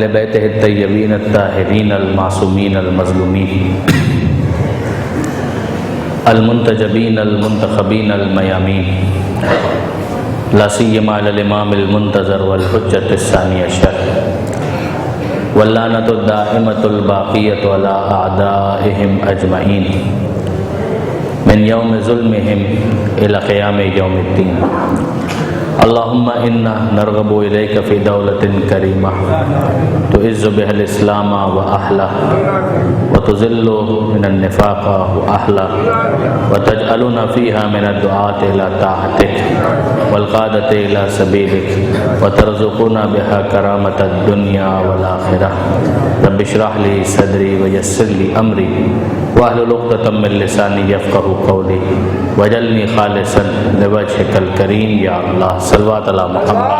اہل بیتہ الطیبین الطاہرین المعصومین المظلومین المنتجبین المنتخبین المیامین لا سیما علی الامام المنتظر والحجۃ الثانی عشر واللعنۃ الدائمۃ الباقیۃ علی اعدائہم اجمعین من یوم ظلمہم الی قیام یوم الدین اللہم انا نرغب الیک فی دولۃ کریمہ تعز بها الاسلام واہلہ وتذل من النفاق واہلہ وتجعلنا فیہا من الدعاة الی طاعتک والقادۃ الی سبیلک وترزقنا بها کرامۃ الدنیا والآخرہ رب اشرح لی صدری ویسر لی امری واحلل عقدۃ من لسانی یفقہوا قولی واجعلنی خالصا لوجہک الکریم یا اللہ صلوات علی محمد۔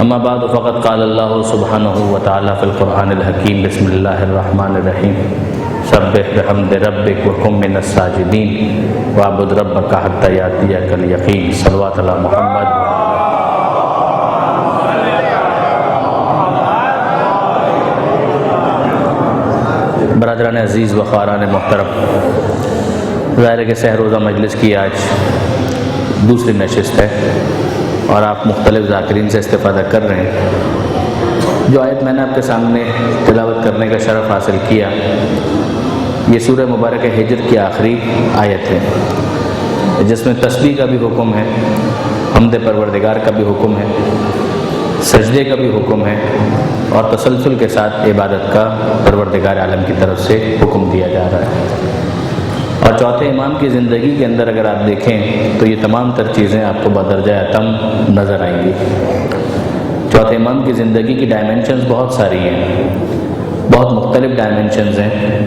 اما بعد فقد قال اللہ سبحانہ وتعالی فی القرآن الحکیم بسم اللہ الرحمن الرحیم سبح بحمد ربک وکن من الساجدین واعبد ربک حتی یاتیک الیقین صلوات علی محمد۔ برادران عزیز و خواران محترم، ظاہر ہے کہ سہ روزہ مجلس کی آج دوسری نشست ہے اور آپ مختلف ذاکرین سے استفادہ کر رہے ہیں۔ جو آیت میں نے آپ کے سامنے تلاوت کرنے کا شرف حاصل کیا، یہ سورہ مبارک ہجر کی آخری آیت ہے، جس میں تسبیح کا بھی حکم ہے، حمد پروردگار کا بھی حکم ہے، سجدے کا بھی حکم ہے اور تسلسل کے ساتھ عبادت کا پروردگار عالم کی طرف سے حکم دیا جا رہا ہے۔ اور چوتھے امام کی زندگی کے اندر اگر آپ دیکھیں تو یہ تمام تر چیزیں آپ کو بدرجہ اتم نظر آئیں گی۔ چوتھے امام کی زندگی کی ڈائمنشنز بہت ساری ہیں، بہت مختلف ڈائمنشنز ہیں،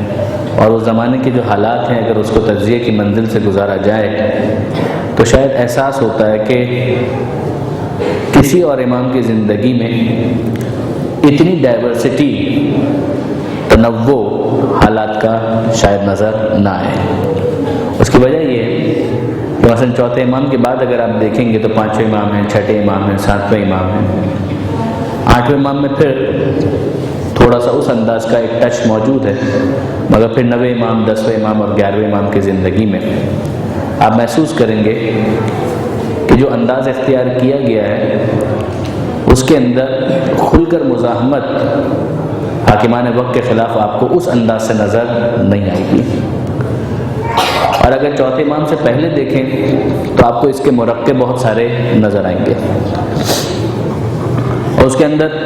اور اس زمانے کے جو حالات ہیں اگر اس کو تجزیے کی منزل سے گزارا جائے تو شاید احساس ہوتا ہے کہ کسی اور امام کی زندگی میں اتنی ڈائیورسٹی، تنوع حالات کا شاید نظر نہ آئے۔ اس کی وجہ یہ ہے کہ مثلا چوتھے امام کے بعد اگر آپ دیکھیں گے تو پانچویں امام ہیں، چھٹے امام ہیں، ساتویں امام ہیں، آٹھویں امام میں پھر تھوڑا سا اس انداز کا ایک ٹچ موجود ہے، مگر پھر نویں امام، دسویں امام اور 11ویں امام کی زندگی میں آپ محسوس کریں گے کہ جو انداز اختیار کیا گیا ہے اس کے اندر کھل کر مزاحمت حاکمان وقت کے خلاف آپ کو اس انداز سے نظر نہیں آئے گی۔ اور اگر چوتھے امام سے پہلے دیکھیں تو آپ کو اس کے مرقع بہت سارے نظر آئیں گے، اور اس کے اندر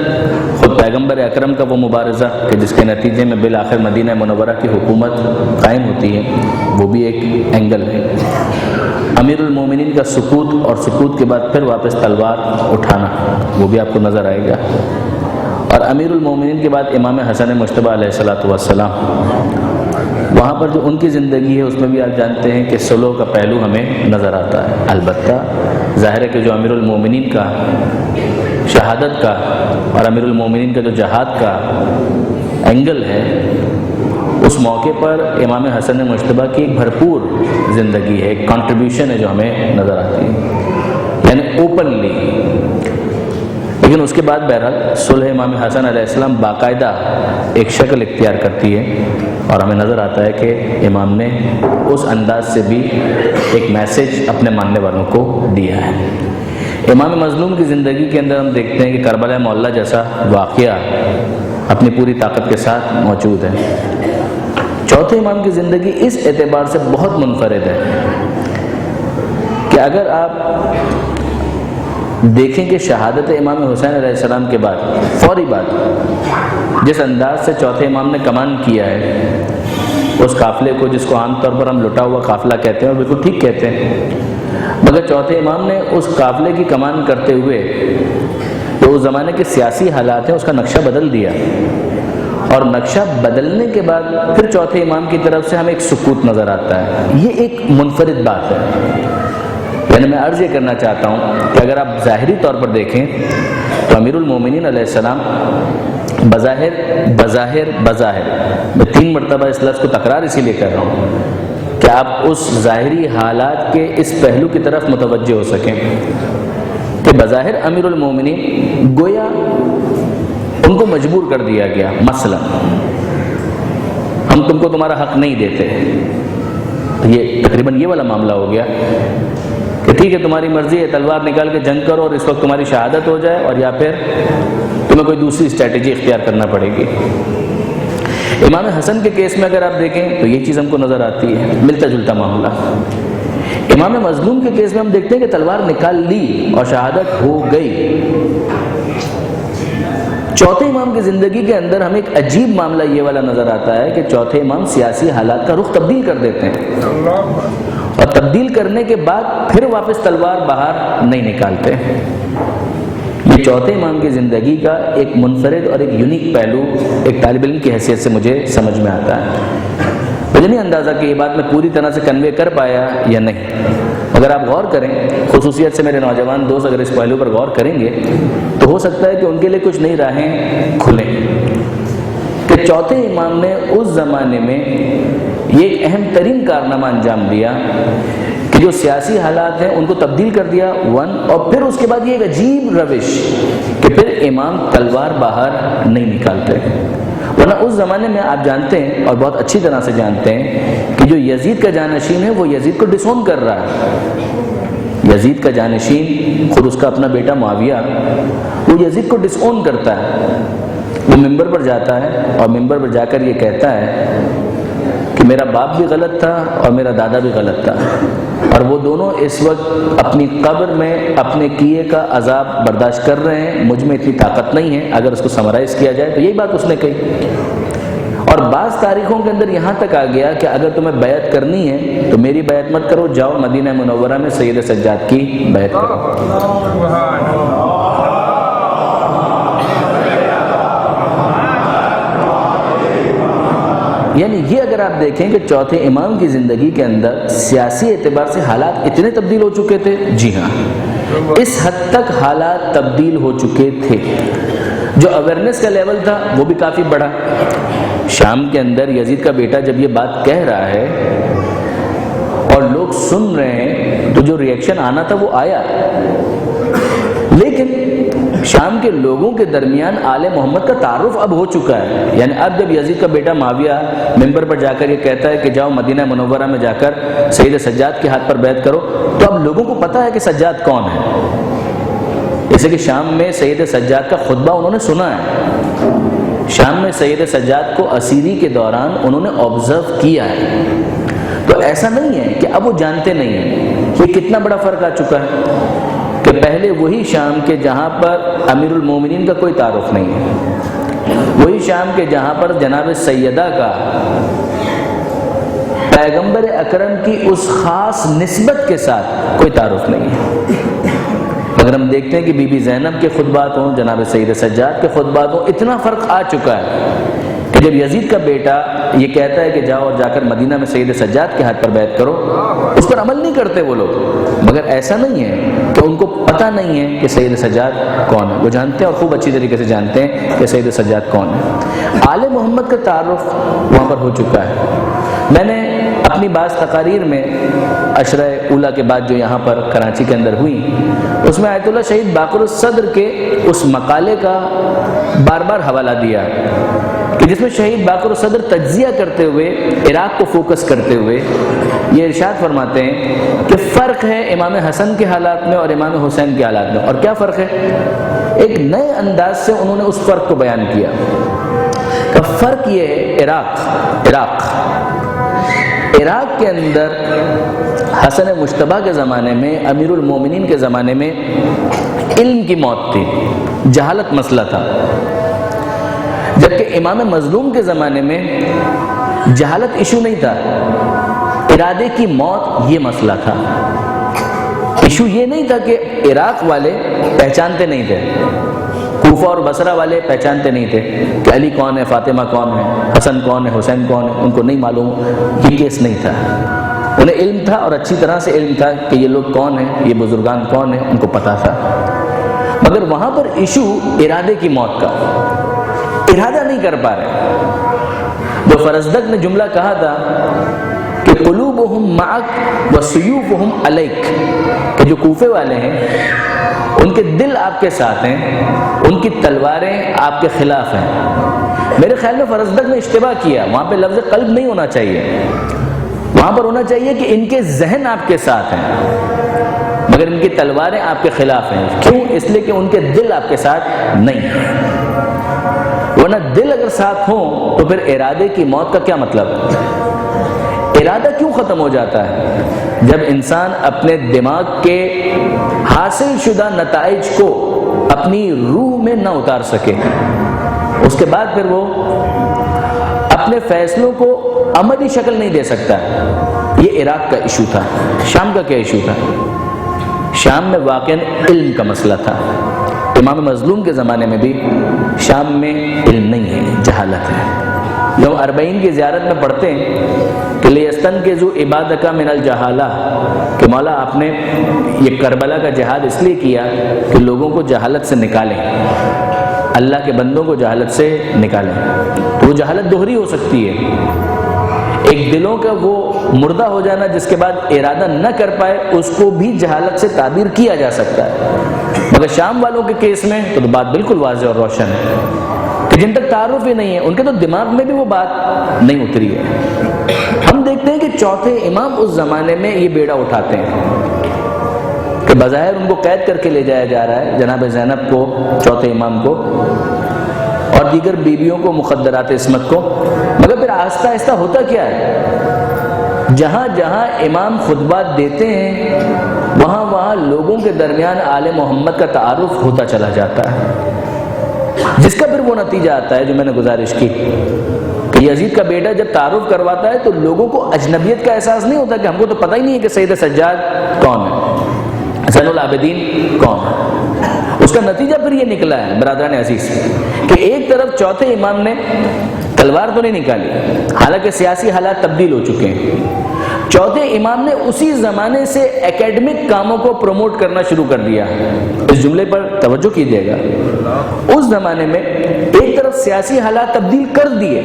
خود پیغمبر اکرم کا وہ مبارزہ کہ جس کے نتیجے میں بالآخر مدینہ منورہ کی حکومت قائم ہوتی ہے، وہ بھی ایک اینگل ہے۔ امیر المومنین کا سکوت اور سکوت کے بعد پھر واپس تلوار اٹھانا، وہ بھی آپ کو نظر آئے گا۔ اور امیر المومنین کے بعد امام حسن مجتبیٰ علیہ السلام، وہاں پر جو ان کی زندگی ہے اس میں بھی آپ جانتے ہیں کہ صلح کا پہلو ہمیں نظر آتا ہے۔ البتہ ظاہر ہے کہ جو امیر المومنین کا شہادت کا اور امیر المومنین کا جو جہاد کا اینگل ہے، اس موقع پر امام حسن مجتبیٰ کی ایک بھرپور زندگی ہے، ایک کنٹریبیوشن ہے جو ہمیں نظر آتی ہے، یعنی اوپنلی۔ لیکن اس کے بعد بہرحال صلح امام حسن علیہ السلام باقاعدہ ایک شکل اختیار کرتی ہے، اور ہمیں نظر آتا ہے کہ امام نے اس انداز سے بھی ایک میسج اپنے ماننے والوں کو دیا ہے۔ امام مظلوم کی زندگی کے اندر ہم دیکھتے ہیں کہ کربلا معلیٰ جیسا واقعہ اپنی پوری طاقت کے ساتھ موجود ہے۔ چوتھے امام کی زندگی اس اعتبار سے بہت منفرد ہے کہ اگر آپ دیکھیں کہ شہادت امام حسین علیہ السلام کے بعد فوری بعد جس انداز سے چوتھے امام نے کمان کیا ہے اس قافلے کو، جس کو عام طور پر ہم لٹا ہوا قافلہ کہتے ہیں اور بالکل ٹھیک کہتے ہیں، مگر چوتھے امام نے اس قافلے کی کمان کرتے ہوئے جو اس زمانے کے سیاسی حالات ہیں اس کا نقشہ بدل دیا، اور نقشہ بدلنے کے بعد پھر چوتھے امام کی طرف سے ہمیں ایک سکوت نظر آتا ہے۔ یہ ایک منفرد بات ہے۔ یعنی میں عرض یہ کرنا چاہتا ہوں کہ اگر آپ ظاہری طور پر دیکھیں تو امیر المومنین علیہ السلام بظاہر میں 3 مرتبہ اس لفظ کو تکرار اسی لیے کر رہا ہوں کہ آپ اس ظاہری حالات کے اس پہلو کی طرف متوجہ ہو سکیں کہ بظاہر امیر المومنین گویا ان کو مجبور کر دیا گیا، مثلا ہم تم کو تمہارا حق نہیں دیتے، یہ تقریباً یہ والا معاملہ ہو گیا کہ ٹھیک ہے تمہاری مرضی ہے، تلوار نکال کے جنگ کرو اور اس وقت تمہاری شہادت ہو جائے، اور یا پھر تمہیں کوئی دوسری اسٹریٹجی اختیار کرنا پڑے گی۔ امام حسن کے کیس میں اگر آپ دیکھیں تو یہ چیز ہم کو نظر آتی ہے، ملتا جلتا معاملہ۔ امام مظلوم کے کیس میں ہم دیکھتے ہیں کہ تلوار نکال لی اور شہادت ہو گئی۔ چوتھے امام کی زندگی کے اندر ہمیں ایک عجیب معاملہ یہ والا نظر آتا ہے کہ چوتھے امام سیاسی حالات کا رخ تبدیل کر دیتے ہیں، اور تبدیل کرنے کے بعد پھر واپس تلوار باہر نہیں نکالتے۔ یہ چوتھے امام کی زندگی کا ایک منفرد اور ایک یونیک پہلو ایک طالب علم کی حیثیت سے مجھے سمجھ میں آتا ہے۔ مجھے نہیں اندازہ کہ یہ بات میں پوری طرح سے کنوے کر پایا یا نہیں، اگر آپ غور کریں، خصوصیت سے میرے نوجوان دوست اگر اس پہلو پر غور کریں گے تو ہو سکتا ہے کہ ان کے لیے کچھ نئی راہیں کھلیں کہ چوتھے امام نے اس زمانے میں یہ ایک اہم ترین کارنامہ انجام دیا کہ جو سیاسی حالات ہیں ان کو تبدیل کر دیا، اور پھر اس کے بعد یہ ایک عجیب روش کہ پھر امام تلوار باہر نہیں نکالتے۔ ورنہ اس زمانے میں آپ جانتے ہیں اور بہت اچھی طرح سے جانتے ہیں کہ جو یزید کا جانشین ہے وہ یزید کو ڈس اون کر رہا ہے۔ یزید کا جانشین خود اس کا اپنا بیٹا معاویہ، وہ یزید کو ڈس اون کرتا ہے۔ وہ ممبر پر جاتا ہے اور ممبر پر جا کر یہ کہتا ہے کہ میرا باپ بھی غلط تھا اور میرا دادا بھی غلط تھا، اور وہ دونوں اس وقت اپنی قبر میں اپنے کیے کا عذاب برداشت کر رہے ہیں، مجھ میں اتنی طاقت نہیں ہے۔ اگر اس کو سمرائز کیا جائے تو یہی بات اس نے کہی۔ اور بعض تاریخوں کے اندر یہاں تک آ گیا کہ اگر تمہیں بیعت کرنی ہے تو میری بیعت مت کرو، جاؤ مدینہ منورہ میں سید سجاد کی بیعت کرو۔ یعنی یہ اگر آپ دیکھیں کہ چوتھے امام کی زندگی کے اندر سیاسی اعتبار سے حالات اتنے تبدیل ہو چکے تھے، جی ہاں، اس حد تک حالات تبدیل ہو چکے تھے۔ جو اویئرنیس کا لیول تھا وہ بھی کافی بڑھا۔ شام کے اندر یزید کا بیٹا جب یہ بات کہہ رہا ہے اور لوگ سن رہے ہیں تو جو ریئیکشن آنا تھا وہ آیا، لیکن شام کے لوگوں کے درمیان آل محمد کا تعارف اب ہو چکا ہے۔ یعنی اب جب یزید کا بیٹا معاویہ ممبر پر جا کر یہ کہتا ہے کہ جاؤ مدینہ منورہ میں جا کر سید سجاد کے ہاتھ پر بیعت کرو، تو اب لوگوں کو پتہ ہے کہ سجاد کون ہے۔ جیسے کہ شام میں سید سجاد کا خطبہ انہوں نے سنا ہے، شام میں سید سجاد کو اسیری کے دوران انہوں نے آبزرو کیا ہے، تو ایسا نہیں ہے کہ اب وہ جانتے نہیں ہیں۔ یہ کتنا بڑا فرق آ چکا ہے کہ پہلے وہی شام کے جہاں پر امیر المومنین کا کوئی تعارف نہیں ہے، وہی شام کے جہاں پر جناب سیدہ کا پیغمبر اکرم کی اس خاص نسبت کے ساتھ کوئی تعارف نہیں ہے۔ اگر ہم دیکھتے ہیں کہ بی بی زینب کے خطبات ہوں، جناب سید سجاد کے خطبات ہوں، اتنا فرق آ چکا ہے کہ جب یزید کا بیٹا یہ کہتا ہے کہ جاؤ اور جا کر مدینہ میں سید سجاد کے ہاتھ پر بیعت کرو، اس پر عمل نہیں کرتے وہ لوگ۔ مگر ایسا نہیں ہے کہ ان کو پتہ نہیں ہے کہ سید سجاد کون ہے، وہ جانتے ہیں اور خوب اچھی طریقے سے جانتے ہیں کہ سید سجاد کون ہے۔ آل محمد کا تعارف وہاں پر ہو چکا ہے۔ میں نے اپنی بعض تقاریر میں عشرہ اولیٰ کے بعد جو یہاں پر کراچی کے اندر ہوئی، اس میں آیت اللہ شہید باقر الصدر کے اس مقالے کا بار بار حوالہ دیا کہ جس میں شہید باقر الصدر تجزیہ کرتے ہوئے، عراق کو فوکس کرتے ہوئے یہ ارشاد فرماتے ہیں کہ فرق ہے امام حسن کے حالات میں اور امام حسین کے حالات میں۔ اور کیا فرق ہے؟ ایک نئے انداز سے انہوں نے اس فرق کو بیان کیا کہ فرق یہ ہے، عراق کے اندر حسن مجتبیٰ کے زمانے میں، امیر المومنین کے زمانے میں علم کی موت تھی، جہالت مسئلہ تھا، جبکہ امام مظلوم کے زمانے میں جہالت ایشو نہیں تھا، ارادے کی موت یہ مسئلہ تھا۔ ایشو یہ نہیں تھا کہ عراق والے پہچانتے نہیں تھے، کوفہ اور بصرہ والے پہچانتے نہیں تھے کہ علی کون ہے، فاطمہ کون ہے، حسن کون ہے، حسین کون ہے، ان کو نہیں معلوم، یہ کیس نہیں تھا۔ انہیں علم تھا اور اچھی طرح سے علم تھا کہ یہ لوگ کون ہیں، یہ بزرگان کون ہیں، ان کو پتہ تھا۔ مگر وہاں پر ایشو ارادے کی موت کا، ارادہ نہیں کر پا رہے۔ جو فرزدق نے جملہ کہا تھا کہ قلوبہم معک وسیوفہم علیک، کہ جو کوفے والے ہیں ان کے دل آپ کے ساتھ ہیں، ان کی تلواریں آپ کے خلاف ہیں۔ میرے خیال میں فرزدق نے اشتباہ کیا، وہاں پہ لفظ قلب نہیں ہونا چاہیے، وہاں پر ہونا چاہیے کہ ان کے ذہن آپ کے ساتھ ہیں مگر ان کی تلواریں آپ کے خلاف ہیں۔ کیوں؟ اس لیے کہ ان کے دل آپ کے ساتھ نہیں ہیں، ورنہ دل اگر ساتھ ہوں تو پھر ارادے کی موت کا کیا مطلب؟ ارادہ کیوں ختم ہو جاتا ہے؟ جب انسان اپنے دماغ کے حاصل شدہ نتائج کو اپنی روح میں نہ اتار سکے، اس کے بعد پھر وہ اپنے فیصلوں کو عملی شکل نہیں دے سکتا۔ یہ عراق کا ایشو تھا۔ شام کا کیا ایشو تھا؟ شام میں واقعاً علم کا مسئلہ تھا۔ امام مظلوم کے زمانے میں بھی شام میں علم نہیں ہے، جہالت ہے۔ جب اربعین کی زیارت میں پڑھتے ہیں کہ لیستنقذوا عبادک من الجہالہ، کہ مولا آپ نے یہ کربلا کا جہاد اس لیے کیا کہ لوگوں کو جہالت سے نکالیں، اللہ کے بندوں کو جہالت سے نکالیں۔ تو وہ جہالت دوہری ہو سکتی ہے، ایک دلوں کا وہ مردہ ہو جانا جس کے بعد ارادہ نہ کر پائے، اس کو بھی جہالت سے تعبیر کیا جا سکتا ہے۔ مگر شام والوں کے کیس میں تو بات بالکل واضح اور روشن ہے کہ جن تک تعارف ہی نہیں ہے، ان کے تو دماغ میں بھی وہ بات نہیں اتری ہے۔ ہم دیکھتے ہیں کہ چوتھے امام اس زمانے میں یہ بیڑا اٹھاتے ہیں کہ بظاہر ان کو قید کر کے لے جایا جا رہا ہے، جناب زینب کو، چوتھے امام کو اور دیگر بیویوں کو، مخدرات عصمت کو، مگر پھر آہستہ آہستہ ہوتا کیا ہے؟ جہاں جہاں امام خطبات دیتے ہیں وہاں وہاں لوگوں کے درمیان آل محمد کا تعارف ہوتا چلا جاتا ہے، جس کا پھر وہ نتیجہ آتا ہے جو میں نے گزارش کی کہ یزید کا بیٹا جب تعارف کرواتا ہے تو لوگوں کو اجنبیت کا احساس نہیں ہوتا، کہ ہم کو تو پتہ ہی نہیں ہے کہ سید سجاد کون ہے، زین العابدین کون ہے۔ اس کا نتیجہ پھر یہ نکلا ہے برادران عزیز کہ ایک طرف چوتھے امام نے تلوار تو نہیں نکالی، حالانکہ سیاسی حالات تبدیل ہو چکے ہیں، چوتھے امام نے اسی زمانے سے ایکیڈمک کاموں کو پروموٹ کرنا شروع کر دیا۔ اس جملے پر توجہ کیجیے گا، اس زمانے میں ایک طرف سیاسی حالات تبدیل کر دیے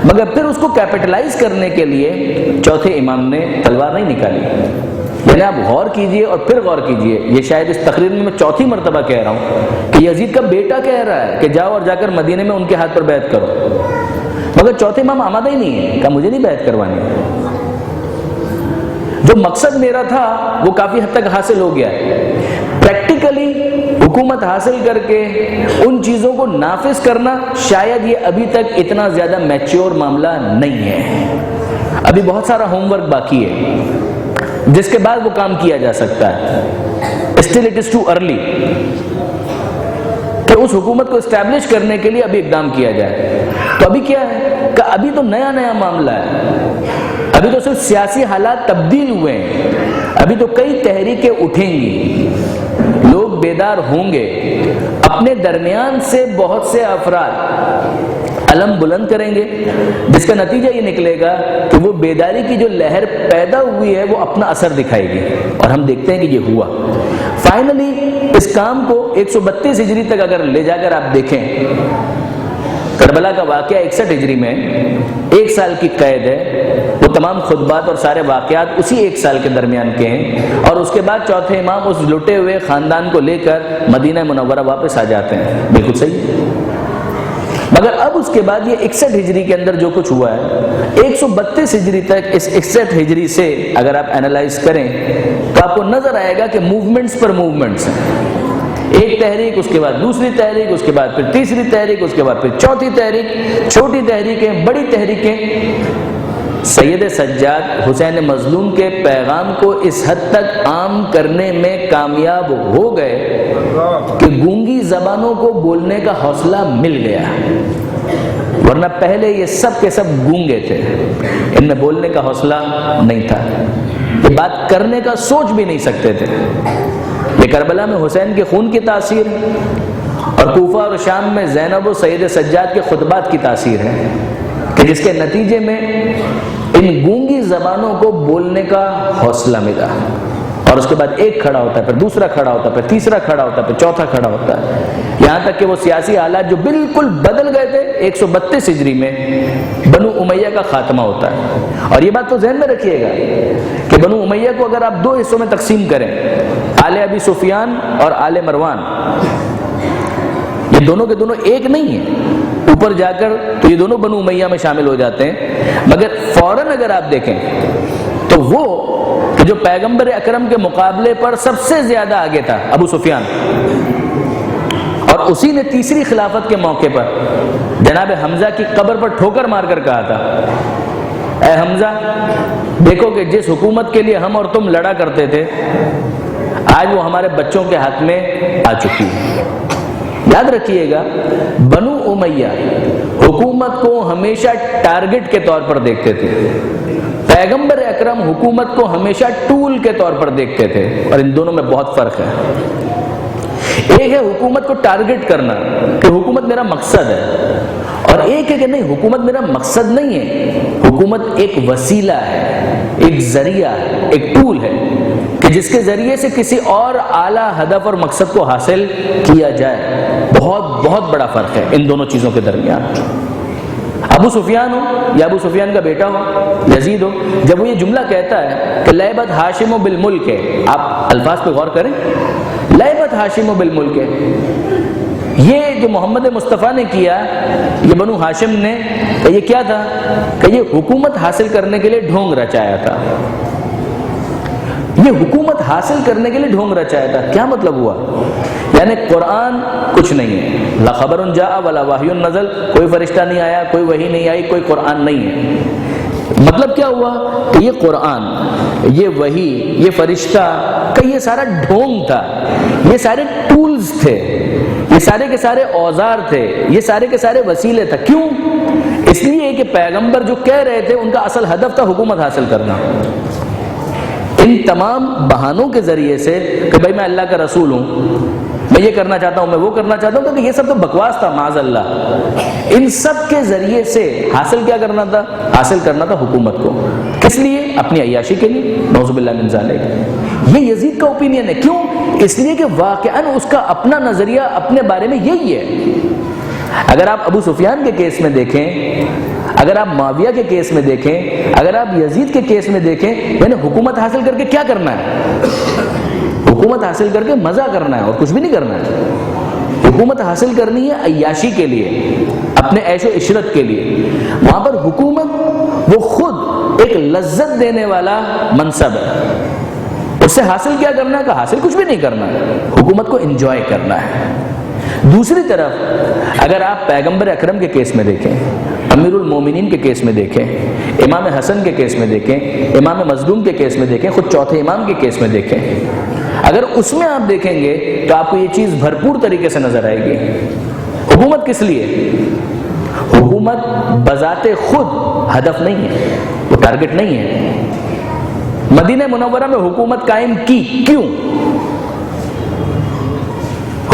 مگر پھر اس کو کیپٹلائز کرنے کے لیے چوتھے امام نے تلوار نہیں نکالی۔ یعنی آپ غور کیجئے اور پھر غور کیجئے، یہ شاید اس تقریر میں چوتھی مرتبہ کہہ رہا ہوں کہ یزید کا بیٹا کہہ رہا ہے کہ جاؤ اور جا کر مدینے میں ان کے ہاتھ پر بیعت کرو، مگر چوتھے امام آمادہ ہی نہیں ہے، کہا مجھے نہیں بیعت کروانی۔ جو مقصد میرا تھا وہ کافی حد تک حاصل ہو گیا ہے، پریکٹیکلی حکومت حاصل کر کے ان چیزوں کو نافذ کرنا شاید یہ ابھی تک اتنا زیادہ میچور معاملہ نہیں ہے، ابھی بہت سارا ہوم ورک باقی ہے جس کے بعد وہ کام کیا جا سکتا ہے۔ Still it is too early کہ اس حکومت کو اسٹیبلش کرنے کے لیے ابھی اقدام کیا جائے۔ تو ابھی کیا ہے کہ ابھی تو نیا نیا معاملہ ہے، ابھی تو صرف سیاسی حالات تبدیل ہوئے ہیں، ابھی تو کئی تحریکیں اٹھیں گی، لوگ بیدار ہوں گے، اپنے درمیان سے بہت سے افراد علم بلند کریں گے، جس کا نتیجہ یہ نکلے گا کہ وہ بیداری کی جو لہر پیدا ہوئی ہے وہ اپنا اثر دکھائے گی، اور ہم دیکھتے ہیں کہ یہ ہوا۔ فائنلی اس کام کو 132 ہجری تک اگر لے جا کر آپ دیکھیں، کربلا کا واقعہ 61 ہجری میں 1 سال کی قید ہے، وہ تمام خطبات اور سارے واقعات اسی 1 سال کے درمیان کے ہیں، اور اس کے بعد چوتھے امام اس لٹے ہوئے خاندان کو لے کر مدینہ منورہ واپس آ جاتے ہیں۔ بالکل صحیح، مگر اب اس کے بعد یہ 61 ہجری کے اندر جو کچھ ہوا ہے، 132 ہجری تک، اس 61 ہجری سے اگر آپ اینالائز کریں تو آپ کو نظر آئے گا کہ موومنٹس پر موومنٹس ہیں، ایک تحریک، اس کے بعد دوسری تحریک، اس کے بعد پھر تیسری تحریک، اس کے بعد پھر چوتھی تحریک، چھوٹی تحریکیں، بڑی تحریکیں۔ سید سجاد حسین مظلوم کے پیغام کو اس حد تک عام کرنے میں کامیاب ہو گئے کہ گونگی زبانوں کو بولنے کا حوصلہ مل گیا، ورنہ پہلے یہ سب کے سب گونگے تھے، ان میں بولنے کا حوصلہ نہیں تھا، یہ بات کرنے کا سوچ بھی نہیں سکتے تھے۔ یہ کربلا میں حسین کے خون کی تاثیر اور کوفہ اور شام میں زینب و سید سجاد کے خطبات کی تاثیر ہے کہ جس کے نتیجے میں ان گونگی زبانوں کو بولنے کا حوصلہ ملا۔ اور اس کے بعد ایک کھڑا ہوتا ہے، پھر دوسرا کھڑا ہوتا ہے، پھر تیسرا کھڑا ہوتا ہے، پھر چوتھا کھڑا ہوتا ہے، یہاں تک کہ وہ سیاسی حالات جو بالکل بدل گئے تھے 132 ہجری میں بنو امیہ کا خاتمہ ہوتا ہے۔ اور یہ بات تو ذہن میں رکھیے گا کہ بنو امیہ کو اگر آپ 2 حصوں میں تقسیم کریں، آل ابی سفیان اور آل مروان، یہ دونوں کے دونوں ایک نہیں ہیں، اوپر جا کر تو یہ دونوں بنو امیہ میں شامل ہو جاتے ہیں، مگر فوراً اگر آپ دیکھیں تو وہ کہ جو پیغمبر اکرم کے مقابلے پر سب سے زیادہ آگے تھا، ابو سفیان، اور اسی نے تیسری خلافت کے موقع پر جناب حمزہ کی قبر پر ٹھوکر مار کر کہا تھا، اے حمزہ دیکھو کہ جس حکومت کے لیے ہم اور تم لڑا کرتے تھے آج وہ ہمارے بچوں کے ہاتھ میں آ چکی ہے۔ یاد رکھیے گا، بنو امیہ حکومت کو ہمیشہ ٹارگٹ کے طور پر دیکھتے تھے، پیغمبر اکرم حکومت کو ہمیشہ ٹول کے طور پر دیکھتے تھے، اور ان دونوں میں بہت فرق ہے۔ ایک ہے حکومت کو ٹارگٹ کرنا کہ حکومت میرا مقصد ہے، اور ایک ہے کہ نہیں، حکومت میرا مقصد نہیں ہے، حکومت ایک وسیلہ ہے، ایک ذریعہ ہے، ایک ٹول ہے کہ جس کے ذریعے سے کسی اور اعلیٰ ہدف اور مقصد کو حاصل کیا جائے۔ بہت بہت بڑا فرق ہے ان دونوں چیزوں کے درمیان۔ ابو سفیان ہو یا ابو سفیان کا بیٹا ہو یزید ہو، جب وہ یہ جملہ کہتا ہے کہ لعبت ہاشم بالملک ہے، آپ الفاظ پہ غور کریں، لعبت ہاشم بالملک ہے، یہ جو محمد مصطفیٰ نے کیا، یہ بنو ہاشم نے، کہ یہ کیا تھا کہ یہ حکومت حاصل کرنے کے لیے ڈھونگ رچایا تھا، یہ حکومت حاصل کرنے کے لیے ڈھونگ رچایا تھا۔ کیا مطلب ہوا؟ یعنی قرآن کچھ نہیں ہے، لا خبر جاء ولا وحی نزل، کوئی فرشتہ نہیں آیا، کوئی وحی نہیں آئی، کوئی قرآن نہیں ہے۔ مطلب کیا ہوا کہ یہ قرآن، یہ وحی، یہ فرشتہ کا یہ سارا ڈھونگ تھا، یہ سارے ٹولز تھے، یہ سارے کے سارے اوزار تھے، یہ سارے کے سارے وسیلے تھے۔ کیوں؟ اس لیے کہ پیغمبر جو کہہ رہے تھے ان کا اصل ہدف تھا حکومت حاصل کرنا۔ ان تمام بہانوں کے ذریعے سے کہ بھائی میں اللہ کا رسول ہوں، میں یہ کرنا چاہتا ہوں، میں وہ کرنا چاہتا ہوں، کیونکہ یہ سب تو بکواس تھا معاذ اللہ، ان سب کے ذریعے سے حاصل کیا کرنا تھا؟ حاصل کرنا تھا حکومت کو۔ کس لیے؟ اپنی عیاشی کے لیے، نعوذ باللہ من ذالک۔ یہ یزید کا اوپینین ہے۔ کیوں؟ اس لیے کہ واقعاً اس کا اپنا نظریہ اپنے بارے میں یہی ہے۔ اگر آپ ابو سفیان کے کیس میں دیکھیں، اگر آپ معاویہ کے کیس میں دیکھیں، اگر آپ یزید کے کیس میں دیکھیں، یعنی حکومت حاصل کر کے کیا کرنا ہے؟ حکومت حاصل کر کے مزہ کرنا ہے اور کچھ بھی نہیں کرنا ہے۔ حکومت حاصل کرنی ہے عیاشی کے لیے، اپنے عیش و عشرت کے لیے۔ وہاں پر حکومت وہ خود ایک لذت دینے والا منصب ہے، اس سے حاصل کیا کرنا ہے؟ کہ حاصل کچھ بھی نہیں کرنا ہے، حکومت کو انجوائے کرنا ہے۔ دوسری طرف اگر آپ پیغمبر اکرم کے کیس میں دیکھیں، امیر المومنین کے کیس میں دیکھیں، امام حسن کے کیس میں دیکھیں، امام مظلوم کے کیس میں دیکھیں، خود چوتھے امام کے کیس میں دیکھیں، اگر اس میں آپ دیکھیں گے تو آپ کو یہ چیز بھرپور طریقے سے نظر آئے گی۔ حکومت کس لیے؟ حکومت بذات خود ہدف نہیں ہے، وہ ٹارگٹ نہیں ہے۔ مدینہ منورہ میں حکومت قائم کی کیوں؟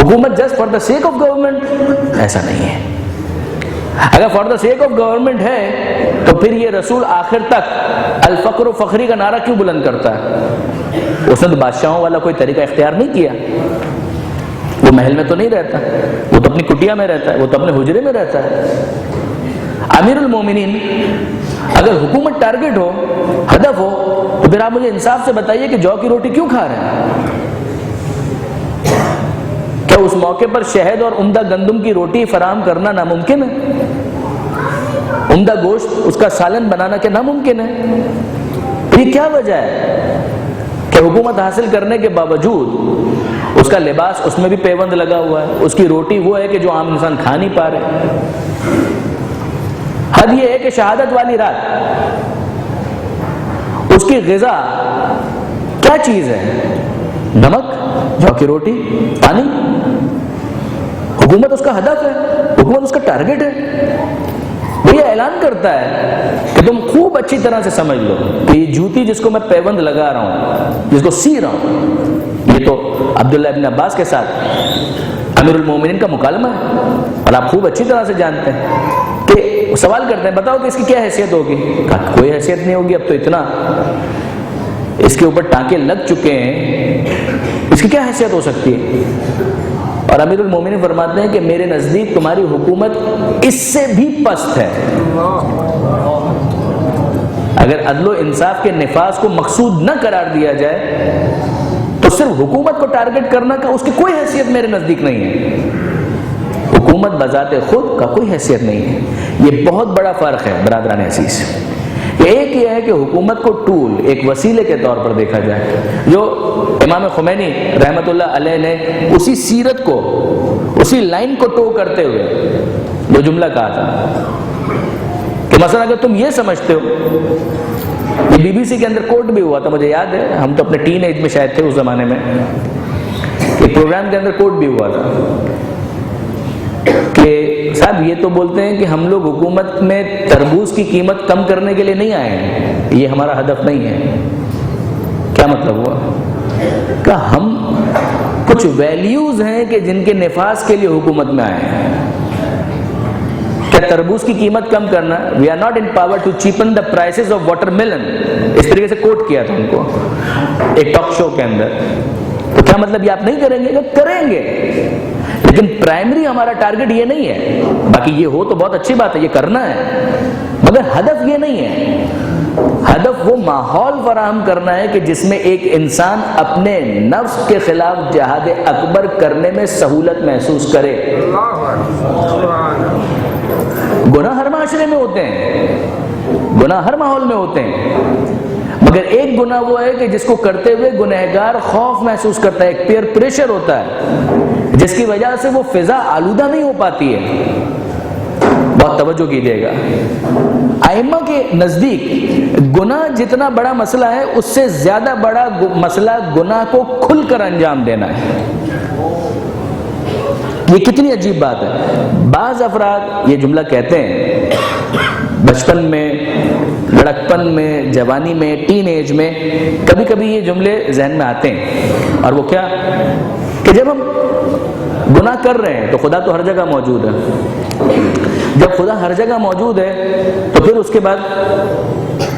حکومت just for the sake of government? ایسا نہیں ہے۔ اگر for the sake of government ہے تو پھر یہ رسول آخر تک الفقر و فخری کا نعرہ کیوں بلند کرتا ہے؟ اس نے تو بادشاہوں والا کوئی طریقہ اختیار نہیں کیا، وہ محل میں تو نہیں رہتا، وہ تو اپنی کٹیا میں رہتا ہے، وہ تو اپنے حجرے میں رہتا ہے۔ امیر المومنین اگر حکومت ٹارگٹ ہو، ہدف ہو، تو پھر آپ مجھے انصاف سے بتائیے کہ جو کی روٹی کیوں کھا رہے ہیں؟ کیا اس موقع پر شہد اور عمدہ گندم کی روٹی فراہم کرنا ناممکن ہے؟ عمدہ گوشت اس کا سالن بنانا کیا ناممکن ہے؟ یہ کیا وجہ ہے کہ حکومت حاصل کرنے کے باوجود اس کا لباس اس میں بھی پیوند لگا ہوا ہے، اس کی روٹی وہ ہے کہ جو عام انسان کھا نہیں پا رہے۔ حد یہ ہے کہ شہادت والی رات اس کی غذا کیا چیز ہے؟ نمک، جو کی روٹی، پانی۔ حکومت اس کا ہدف ہے، حکومت اس کا ٹارگٹ ہے۔ وہ یہ اعلان کرتا ہے کہ تم خوب اچھی طرح سے سمجھ لو کہ یہ جوتی جس کو میں پیوند لگا رہا ہوں، جس کو سی رہا ہوں، یہ تو عبداللہ ابن عباس کے ساتھ امیر المومنین کا مکالمہ ہے، اور آپ خوب اچھی طرح سے جانتے ہیں کہ سوال کرتے ہیں بتاؤ کہ اس کی کیا حیثیت ہوگی؟ کوئی حیثیت نہیں ہوگی، اب تو اتنا اس کے اوپر ٹانکے لگ چکے ہیں، اس کی کیا حیثیت ہو سکتی ہے؟ اور امیر المومنین فرماتے ہیں کہ میرے نزدیک تمہاری حکومت اس سے بھی پست ہے۔ اگر عدل و انصاف کے نفاذ کو مقصود نہ قرار دیا جائے تو صرف حکومت کو ٹارگٹ کرنا کا اس کی کوئی حیثیت میرے نزدیک نہیں ہے۔ حکومت بذات خود کا کوئی حیثیت نہیں ہے۔ یہ بہت بڑا فرق ہے برادران عزیز۔ ایک یہ ہے کہ حکومت کو ٹول، ایک وسیلے کے طور پر دیکھا جائے، جو امام خمینی رحمۃ اللہ علیہ نے اسی سیرت کو، اسی لائن کو ٹو کرتے ہوئے جو جملہ کہا تھا کہ مثلا اگر تم یہ سمجھتے ہو، یہ بی بی سی کے اندر کوٹ بھی ہوا تھا، مجھے یاد ہے، ہم تو اپنے ٹین ایج میں شاید تھے اس زمانے میں، ایک پروگرام کے اندر کوٹ بھی ہوا تھا کہ صاحب یہ تو بولتے ہیں کہ ہم لوگ حکومت میں تربوز کی قیمت کم کرنے کے لیے نہیں آئے ہیں، یہ ہمارا ہدف نہیں ہے۔ کیا مطلب ہوا؟ کہ ہم کچھ ویلیوز ہیں کہ جن کے نفاذ کے لیے حکومت میں آئے ہیں۔ کیا تربوز کی قیمت کم کرنا؟ We are not in power to cheapen the prices of watermelon, اس طریقے سے کوٹ کیا تھا ان کو ایک ٹاک شو کے اندر۔ تو کیا مطلب یہ آپ نہیں کریں گے؟ کریں گے، لیکن پرائمری ہمارا ٹارگٹ یہ نہیں ہے۔ باقی یہ ہو تو بہت اچھی بات ہے، یہ کرنا ہے، مگر ہدف یہ نہیں ہے۔ ہدف وہ ماحول فراہم کرنا ہے کہ جس میں ایک انسان اپنے نفس کے خلاف جہاد اکبر کرنے میں سہولت محسوس کرے۔ گناہ ہر معاشرے میں ہوتے ہیں، گناہ ہر ماحول میں ہوتے ہیں، مگر ایک گناہ وہ ہے کہ جس کو کرتے ہوئے گنہگار خوف محسوس کرتا ہے، ایک پیئر پریشر ہوتا ہے جس کی وجہ سے وہ فضا آلودہ نہیں ہو پاتی ہے۔ بہت توجہ کیجیے گا، ائمہ کے نزدیک گناہ جتنا بڑا مسئلہ ہے اس سے زیادہ بڑا مسئلہ گناہ کو کھل کر انجام دینا ہے۔ یہ کتنی عجیب بات ہے۔ بعض افراد یہ جملہ کہتے ہیں بچپن میں، لڑکپن میں، جوانی میں، ٹین ایج میں، کبھی کبھی یہ جملے ذہن میں آتے ہیں، اور وہ کیا کہ جب ہم گناہ کر رہے ہیں تو خدا تو ہر جگہ موجود ہے۔ جب خدا ہر جگہ موجود ہے تو پھر اس کے بعد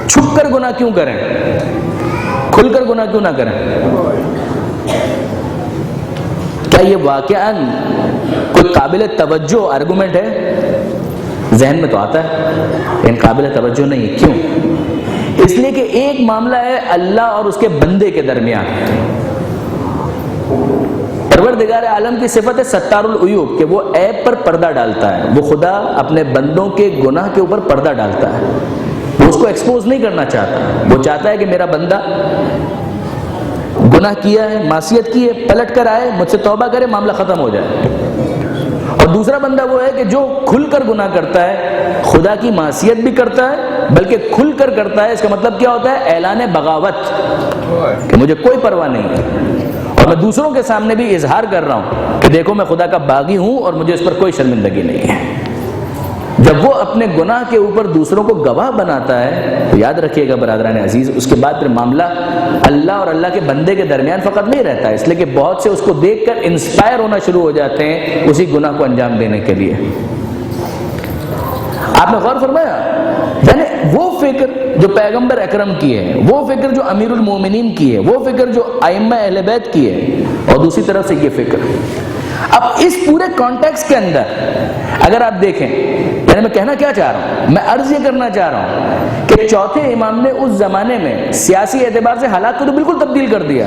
چھپ کر گناہ کیوں کریں؟ کھل کر گناہ کیوں نہ کریں؟ کیا یہ واقعاً کوئی قابل توجہ آرگومنٹ ہے؟ ذہن میں تو آتا ہے لیکن قابل توجہ نہیں۔ کیوں؟ اس لیے کہ ایک معاملہ ہے اللہ اور اس کے بندے کے درمیان۔ پروردگار عالم کی صفت ہے ستار العیوب، کہ وہ عیب پر پردہ ڈالتا ہے۔ وہ خدا اپنے بندوں کے گناہ کے اوپر پردہ ڈالتا ہے، وہ اس کو ایکسپوز نہیں کرنا چاہتا۔ وہ چاہتا ہے کہ میرا بندہ گناہ کیا ہے، معصیت کی ہے، پلٹ کر آئے، مجھ سے توبہ کرے، معاملہ ختم ہو جائے۔ اور دوسرا بندہ وہ ہے کہ جو کھل کر گناہ کرتا ہے، خدا کی معصیت بھی کرتا ہے بلکہ کھل کر کرتا ہے۔ اس کا مطلب کیا ہوتا ہے؟ اعلان بغاوت، کہ مجھے کوئی پرواہ نہیں ہے، اور میں دوسروں کے سامنے بھی اظہار کر رہا ہوں کہ دیکھو میں خدا کا باغی ہوں اور مجھے اس پر کوئی شرمندگی نہیں ہے۔ جب وہ اپنے گناہ کے اوپر دوسروں کو گواہ بناتا ہے تو یاد رکھیے گا برادران عزیز، اس کے بعد پھر معاملہ اللہ اور اللہ کے بندے کے درمیان فقط نہیں رہتا ہے، اس لیے کہ بہت سے اس کو دیکھ کر انسپائر ہونا شروع ہو جاتے ہیں اسی گناہ کو انجام دینے کے لیے۔ آپ نے غور فرمایا؟ یعنی وہ فکر جو پیغمبر اکرم کی ہے، وہ فکر جو امیر المومنین کی ہے، وہ فکر جو ائمہ اہل بیت کی ہے، اور دوسری طرف سے یہ فکر۔ اب اس پورے کانٹیکس کے اندر اگر آپ دیکھیں، یعنی میں کہنا کیا چاہ رہا ہوں، میں عرض یہ کرنا چاہ رہا ہوں کہ چوتھے امام نے اس زمانے میں سیاسی اعتبار سے حالات کو تو بالکل تبدیل کر دیا،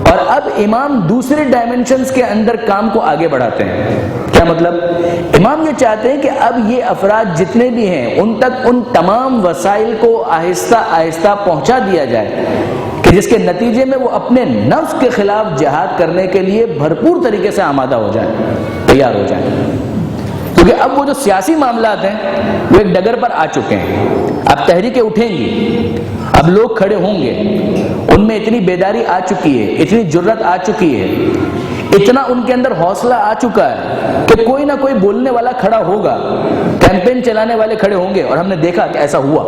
اور اب امام دوسرے ڈائمنشنز کے اندر کام کو آگے بڑھاتے ہیں۔ کیا مطلب؟ امام یہ چاہتے ہیں کہ اب یہ افراد جتنے بھی ہیں ان تک ان تمام وسائل کو آہستہ آہستہ پہنچا دیا جائے کہ جس کے نتیجے میں وہ اپنے نفس کے خلاف جہاد کرنے کے لیے بھرپور طریقے سے آمادہ ہو جائیں، تیار ہو جائیں۔ کیونکہ اب وہ جو سیاسی معاملات ہیں وہ ایک ڈگر پر آ چکے ہیں۔ اب تحریکیں اٹھیں گی، اب لوگ کھڑے ہوں گے، ان میں اتنی بیداری آ چکی ہے، اتنی جرت آ چکی ہے، اتنا ان کے اندر حوصلہ آ چکا ہے کہ کوئی نہ کوئی بولنے والا کھڑا ہوگا، کیمپین چلانے والے کھڑے ہوں گے، اور ہم نے دیکھا کہ ایسا ہوا۔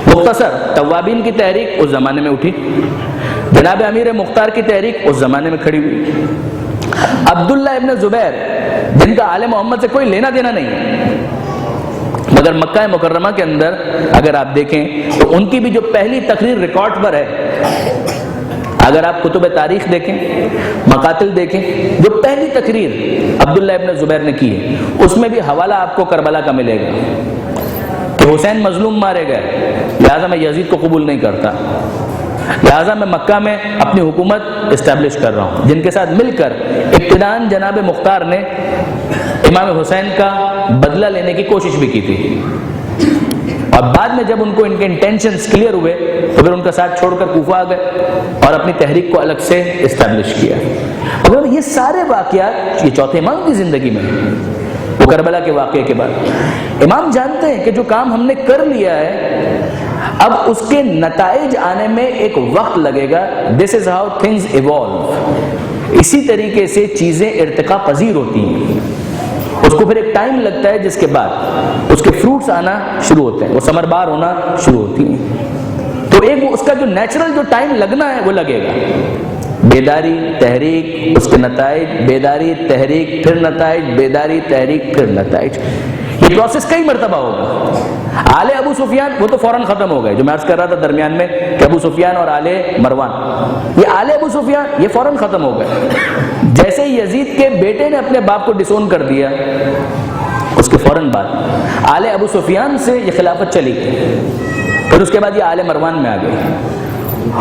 مختصر توابین کی تحریک اس زمانے میں اٹھی، جناب امیر مختار کی تحریک اس زمانے میں کھڑی ہوئی، عبداللہ ابن زبیر جن کا آل محمد سے کوئی لینا دینا نہیں ہے، مگر مکہ مکرمہ کے اندر اگر آپ دیکھیں تو ان کی بھی جو پہلی تقریر ریکارڈ پر ہے، اگر آپ کتب تاریخ دیکھیں، مقاتل دیکھیں، جو پہلی تقریر عبداللہ ابن زبیر نے کی ہے، اس میں بھی حوالہ آپ کو کربلا کا ملے گا کہ حسین مظلوم مارے گئے، لہٰذا میں یزید کو قبول نہیں کرتا، لہٰذا میں مکہ میں اپنی حکومت اسٹیبلش کر رہا ہوں، جن کے ساتھ مل کر ابتداءً جناب مختار نے امام حسین کا بدلہ لینے کی کوشش بھی کی تھی، اور بعد میں جب ان کو ان کے انٹینشنز کلیئر ہوئے تو پھر ان کا ساتھ چھوڑ کر کوفہ آ گئے اور اپنی تحریک کو الگ سے اسٹیبلش کیا۔ اور یہ سارے واقعات یہ چوتھے امام کی زندگی میں وہ کربلا کے واقعے کے بعد امام جانتے ہیں کہ جو کام ہم نے کر لیا ہے اب اس کے نتائج آنے میں ایک وقت لگے گا۔ دس از ہاؤ تھنگز ایوالو، اسی طریقے سے چیزیں ارتقا پذیر ہوتی ہیں، اس کو پھر ایک ٹائم لگتا ہے جس کے بعد اس کے فروٹس آنا شروع ہوتے ہیں، وہ ثمر بار ہونا شروع ہوتی ہیں۔ تو ایک اس کا جو نیچرل جو ٹائم لگنا ہے وہ لگے گا، بیداری تحریک اس کے نتائج، بیداری تحریک پھر نتائج، بیداری تحریک پھر نتائج، یہ پروسیس کئی مرتبہ ہوگا۔ آل ابو سفیان وہ تو فوراً ختم ہو گئے، جو میں عرض کر رہا تھا درمیان میں کہ ابو سفیان اور آل مروان، یہ آل ابو سفیان یہ فوراً ختم ہو گئے۔ جیسے یزید کے بیٹے نے اپنے باپ کو ڈسون کر دیا، اس کے فوراً بعد آل ابو سفیان سے یہ خلافت چلی گئی، پھر اس کے بعد یہ آل مروان میں آ گئی۔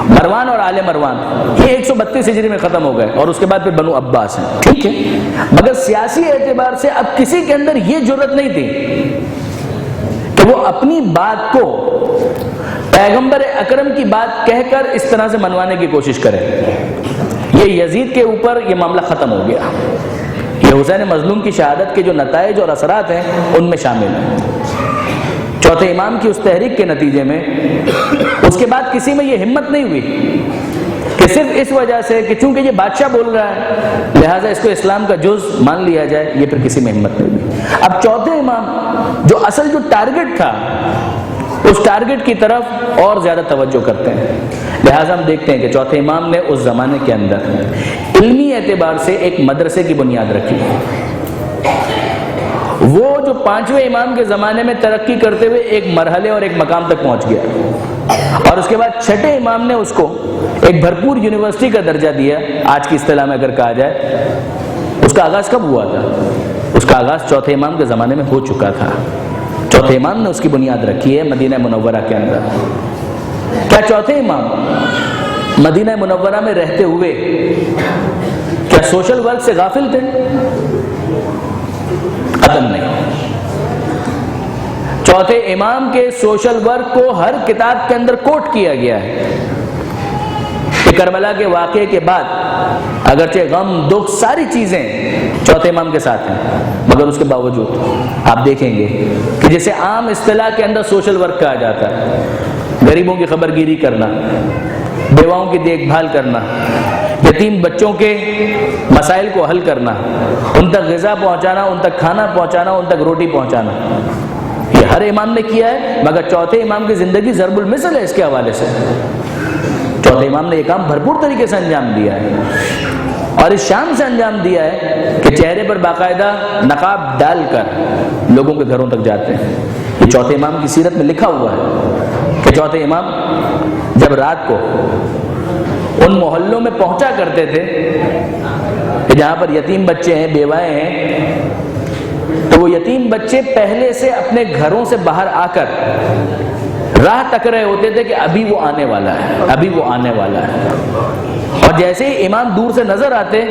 مروان اور آل مروان یہ 132 ہجری میں ختم ہو گئے، اور اس کے بعد پھر بنو عباس ہیں، ٹھیک ہے، مگر سیاسی اعتبار سے اب کسی کے اندر یہ جرأت نہیں تھی کہ وہ اپنی بات کو پیغمبر اکرم کی بات کہہ کر اس طرح سے منوانے کی کوشش کرے۔ یہ یزید کے اوپر یہ معاملہ ختم ہو گیا، یہ حسین مظلوم کی شہادت کے جو نتائج اور اثرات ہیں ان میں شامل ہیں۔ چوتھے امام کی اس تحریک کے نتیجے میں اس کے بعد کسی میں یہ ہمت نہیں ہوئی کہ صرف اس وجہ سے کہ چونکہ یہ بادشاہ بول رہا ہے لہٰذا اس کو اسلام کا جز مان لیا جائے، یہ پھر کسی میں ہمت نہیں ہوئی۔ اب چوتھے امام جو اصل جو ٹارگٹ تھا اس ٹارگٹ کی طرف اور زیادہ توجہ کرتے ہیں، لہٰذا ہم دیکھتے ہیں کہ چوتھے امام نے اس زمانے کے اندر علمی اعتبار سے ایک مدرسے کی بنیاد رکھی۔ وہ جو پانچویں امام کے زمانے میں ترقی کرتے ہوئے ایک مرحلے اور ایک مقام تک پہنچ گیا، اور اس کے بعد چھٹے امام نے اس کو ایک بھرپور یونیورسٹی کا درجہ دیا۔ آج کی اصطلاح میں اگر کہا جائے اس کا آغاز کب ہوا تھا؟ اس کا آغاز چوتھے امام کے زمانے میں ہو چکا تھا، چوتھے امام نے اس کی بنیاد رکھی ہے مدینہ منورہ کے اندر۔ کیا چوتھے امام مدینہ منورہ میں رہتے ہوئے کیا سوشل ورک سے غافل تھے؟ قطعاً نہیں۔ چوتھے امام کے سوشل ورک کو ہر کتاب کے اندر کوٹ کیا گیا ہے کہ کربلا کے واقعے کے بعد اگرچہ غم دکھ ساری چیزیں چوتھے امام کے ساتھ ہیں، مگر اس کے باوجود آپ دیکھیں گے کہ جسے عام اصطلاح کے اندر سوشل ورک کہا جاتا ہے، غریبوں کی خبر گیری کرنا، بیواؤں کی دیکھ بھال کرنا، یتیم بچوں کے مسائل کو حل کرنا، ان تک غذا پہنچانا، ان تک کھانا پہنچانا، ان تک روٹی پہنچانا، یہ ہر امام نے کیا ہے، مگر چوتھے امام کی زندگی ضرب المثل ہے اس کے حوالے سے۔ چوتھے امام نے یہ کام بھرپور طریقے سے انجام دیا ہے، اور اس شان سے انجام دیا ہے کہ چہرے پر باقاعدہ نقاب ڈال کر لوگوں کے گھروں تک جاتے ہیں۔ یہ چوتھے امام کی سیرت میں لکھا ہوا ہے کہ چوتھے امام جب رات کو ان محلوں میں پہنچا کرتے تھے کہ جہاں پر یتیم بچے ہیں، بیوائیں ہیں، تو وہ یتیم بچے پہلے سے اپنے گھروں سے باہر آ کر راہ تک رہے ہوتے تھے کہ ابھی وہ آنے والا ہے، ابھی وہ آنے والا ہے، اور جیسے ہی امام دور سے نظر آتے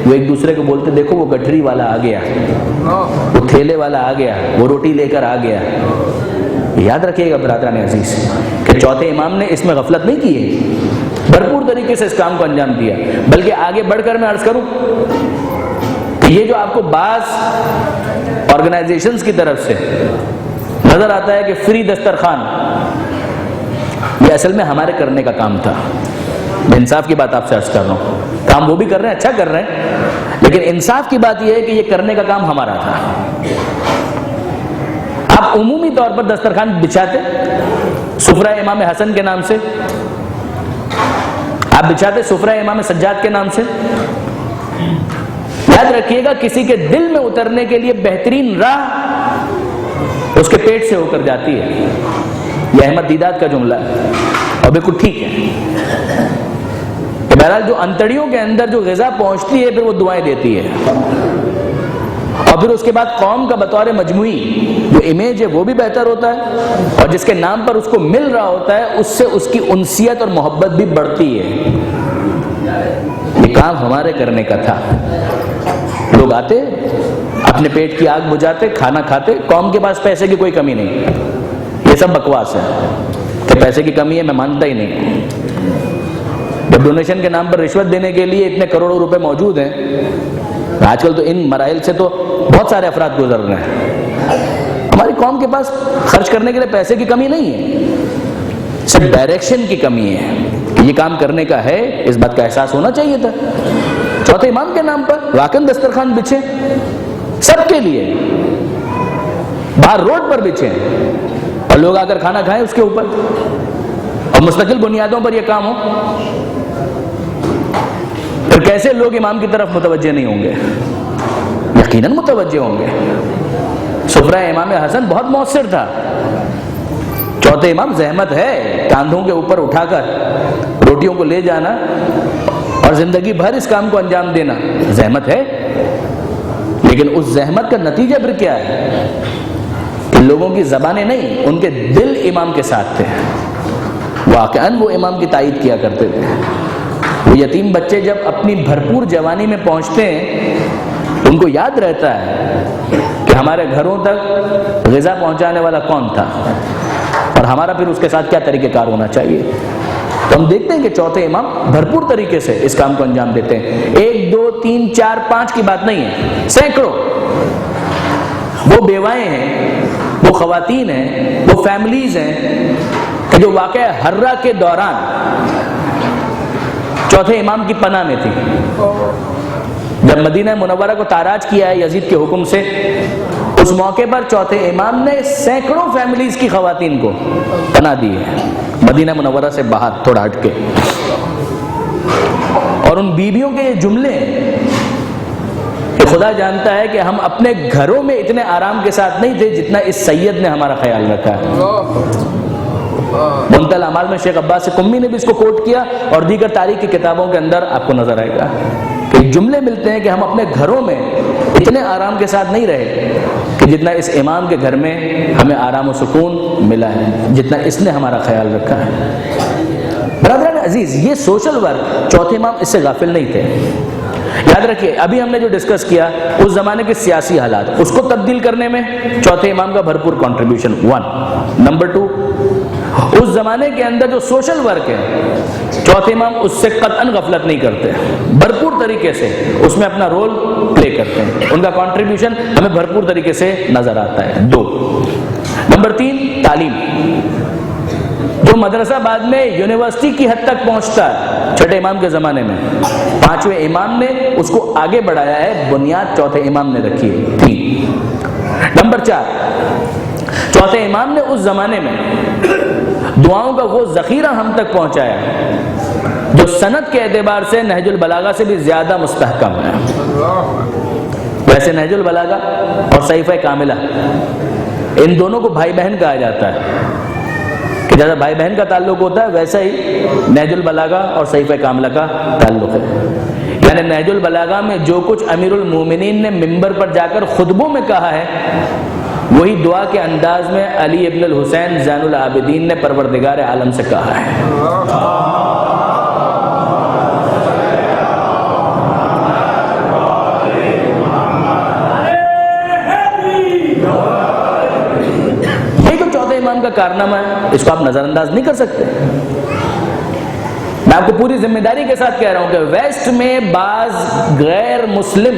وہ ایک دوسرے کو بولتے دیکھو وہ گٹھری والا آ گیا، وہ تھیلے والا آ گیا، وہ روٹی لے کر آ گیا۔ یاد رکھیے گا برادران عزیز کہ چوتھے امام نے اس میں غفلت نہیں کی ہے، بھرپور طریقے سے اس کام کو انجام دیا۔ بلکہ آگے بڑھ کر میں عرض کروں کہ یہ جو آپ کو بعض آرگنائزیشنز کی طرف سے نظر آتا ہے کہ فری دسترخوان، یہ اصل میں ہمارے کرنے کا کام تھا۔ میں انصاف کی بات آپ سے عرض کر رہا ہوں، کام وہ بھی کر رہے ہیں، اچھا کر رہے ہیں، لیکن انصاف کی بات یہ ہے کہ یہ کرنے کا کام ہمارا تھا۔ آپ عمومی طور پر دسترخوان بچھاتے سفرہ امام حسن کے نام سے، آپ بچھاتے سفرہ امام سجاد کے نام سے۔ یاد رکھیے گا کسی کے دل میں اترنے کے لیے بہترین راہ اس کے پیٹ سے ہو کر جاتی ہے. یہ احمد دیدات کا جملہ ہے اور بالکل ٹھیک ہے کہ بہرحال جو انتڑیوں کے اندر جو غذا پہنچتی ہے پھر وہ دعائیں دیتی ہے، اور پھر اس کے بعد قوم کا بطور مجموعی جو امیج ہے وہ بھی بہتر ہوتا ہے، اور جس کے نام پر اس کو مل رہا ہوتا ہے اس سے اس کی انسیت اور محبت بھی بڑھتی ہے. یہ کام ہمارے کرنے کا تھا. لوگ آتے اپنے پیٹ کی آگ بجھاتے کھانا کھاتے. قوم کے پاس پیسے کی کوئی کمی نہیں. یہ سب بکواس ہے کہ پیسے کی کمی ہے، میں مانتا ہی نہیں. جب ڈونیشن کے نام پر رشوت دینے کے لیے اتنے کروڑوں روپے موجود ہیں، آج کل تو ان مراحل سے تو بہت سارے افراد گزر رہے ہیں. ہماری قوم کے پاس خرچ کرنے کے لیے پیسے کی کمی نہیں ہے، صرف ڈائریکشن کی کمی ہے کہ یہ کام کرنے کا ہے. اس بات کا احساس ہونا چاہیے تھا. چوتھے امام کے نام پر واقعاً دسترخوان بچھے سب کے لیے، باہر روڈ پر بچھے اور لوگ آ کر کھانا کھائیں اس کے اوپر، اور مستقل بنیادوں پر یہ کام ہو. پھر کیسے لوگ امام کی طرف متوجہ نہیں ہوں گے؟ یقیناً متوجہ ہوں گے. سفرہ امام حسن بہت مؤثر تھا. چوتھے امام زحمت ہے، کاندھوں کے اوپر اٹھا کر روٹیوں کو لے جانا اور زندگی بھر اس کام کو انجام دینا زحمت ہے. لیکن اس زحمت کا نتیجہ پھر کیا ہے کہ لوگوں کی زبانیں نہیں، ان کے دل امام کے ساتھ تھے. واقعاً وہ امام کی تائید کیا کرتے تھے. وہ یتیم بچے جب اپنی بھرپور جوانی میں پہنچتے ہیں ان کو یاد رہتا ہے کہ ہمارے گھروں تک غذا پہنچانے والا کون تھا اور ہمارا پھر اس کے ساتھ کیا طریقہ کار ہونا چاہیے. تو ہم دیکھتے ہیں کہ چوتھے امام بھرپور طریقے سے اس کام کو انجام دیتے ہیں. 1 2 3 4 5 کی بات نہیں ہے، سینکڑوں. وہ بیوائیں ہیں، وہ خواتین ہیں، وہ فیملیز ہیں کہ جو واقعہ حرہ کے دوران چوتھے امام کی پناہ میں تھی. جب مدینہ منورہ کو تاراج کیا ہے یزید کے حکم سے، اس موقع پر چوتھے امام نے سینکڑوں فیملیز کی خواتین کو پناہ دی ہے مدینہ منورہ سے باہر تھوڑا ہٹ کے. اور ان بیویوں کے یہ جملے کہ خدا جانتا ہے کہ ہم اپنے گھروں میں اتنے آرام کے ساتھ نہیں تھے جتنا اس سید نے ہمارا خیال رکھا ہے. منتہی الاعمال میں شیخ عباس قمی نے بھی اس کو کوٹ کیا اور دیگر تاریخ کی کتابوں کے اندر آپ کو نظر آئے گا کہ جملے ملتے ہیں کہ ہم اپنے گھروں میں اتنے آرام کے ساتھ نہیں رہے کہ جتنا اس امام کے گھر میں ہمیں آرام و سکون ملا ہے، جتنا اس نے ہمارا خیال رکھا ہے. برادران عزیز، یہ سوشل ورک چوتھے امام اس سے غافل نہیں تھے. یاد رکھیے ابھی ہم نے جو ڈسکس کیا اس زمانے کے سیاسی حالات، اس کو تبدیل کرنے میں چوتھے امام کا بھرپور کنٹریبیوشن 1. نمبر 2، اس زمانے کے اندر جو سوشل ورک ہے چوتھے امام اس سے قطعاً غفلت نہیں کرتے، بھرپور طریقے سے اس میں اپنا رول پلے کرتے ہیں. ان کا کنٹریبیوشن ہمیں بھرپور طریقے سے نظر آتا ہے. 2. نمبر 3، تعلیم. جو مدرسہ بعد میں یونیورسٹی کی حد تک پہنچتا ہے چھٹے امام کے زمانے میں، پانچویں امام نے اس کو آگے بڑھایا ہے، بنیاد چوتھے امام نے رکھی ہے. 3. نمبر 4، چوتھے امام نے اس زمانے میں دعاؤں کا وہ ذخیرہ ہم تک پہنچایا جو سند کے اعتبار سے نہج البلاغہ سے بھی زیادہ مستحکم ہے. ویسے نہج البلاغہ اور صحیفہ کاملہ ان دونوں کو بھائی بہن کہا جاتا ہے کہ جیسا بھائی بہن کا تعلق ہوتا ہے ویسا ہی نہج البلاغہ اور صحیفہ کاملہ کا تعلق ہے. یعنی نہج البلاغہ میں جو کچھ امیر المومنین نے منبر پر جا کر خطبوں میں کہا ہے وہی دعا کے انداز میں علی ابن الحسین زین العابدین نے پروردگار عالم سے کہا ہے. یہ تو چوتھے امام کا کارنامہ ہے، اس کو آپ نظر انداز نہیں کر سکتے. میں آپ کو پوری ذمہ داری کے ساتھ کہہ رہا ہوں کہ ویسٹ میں بعض غیر مسلم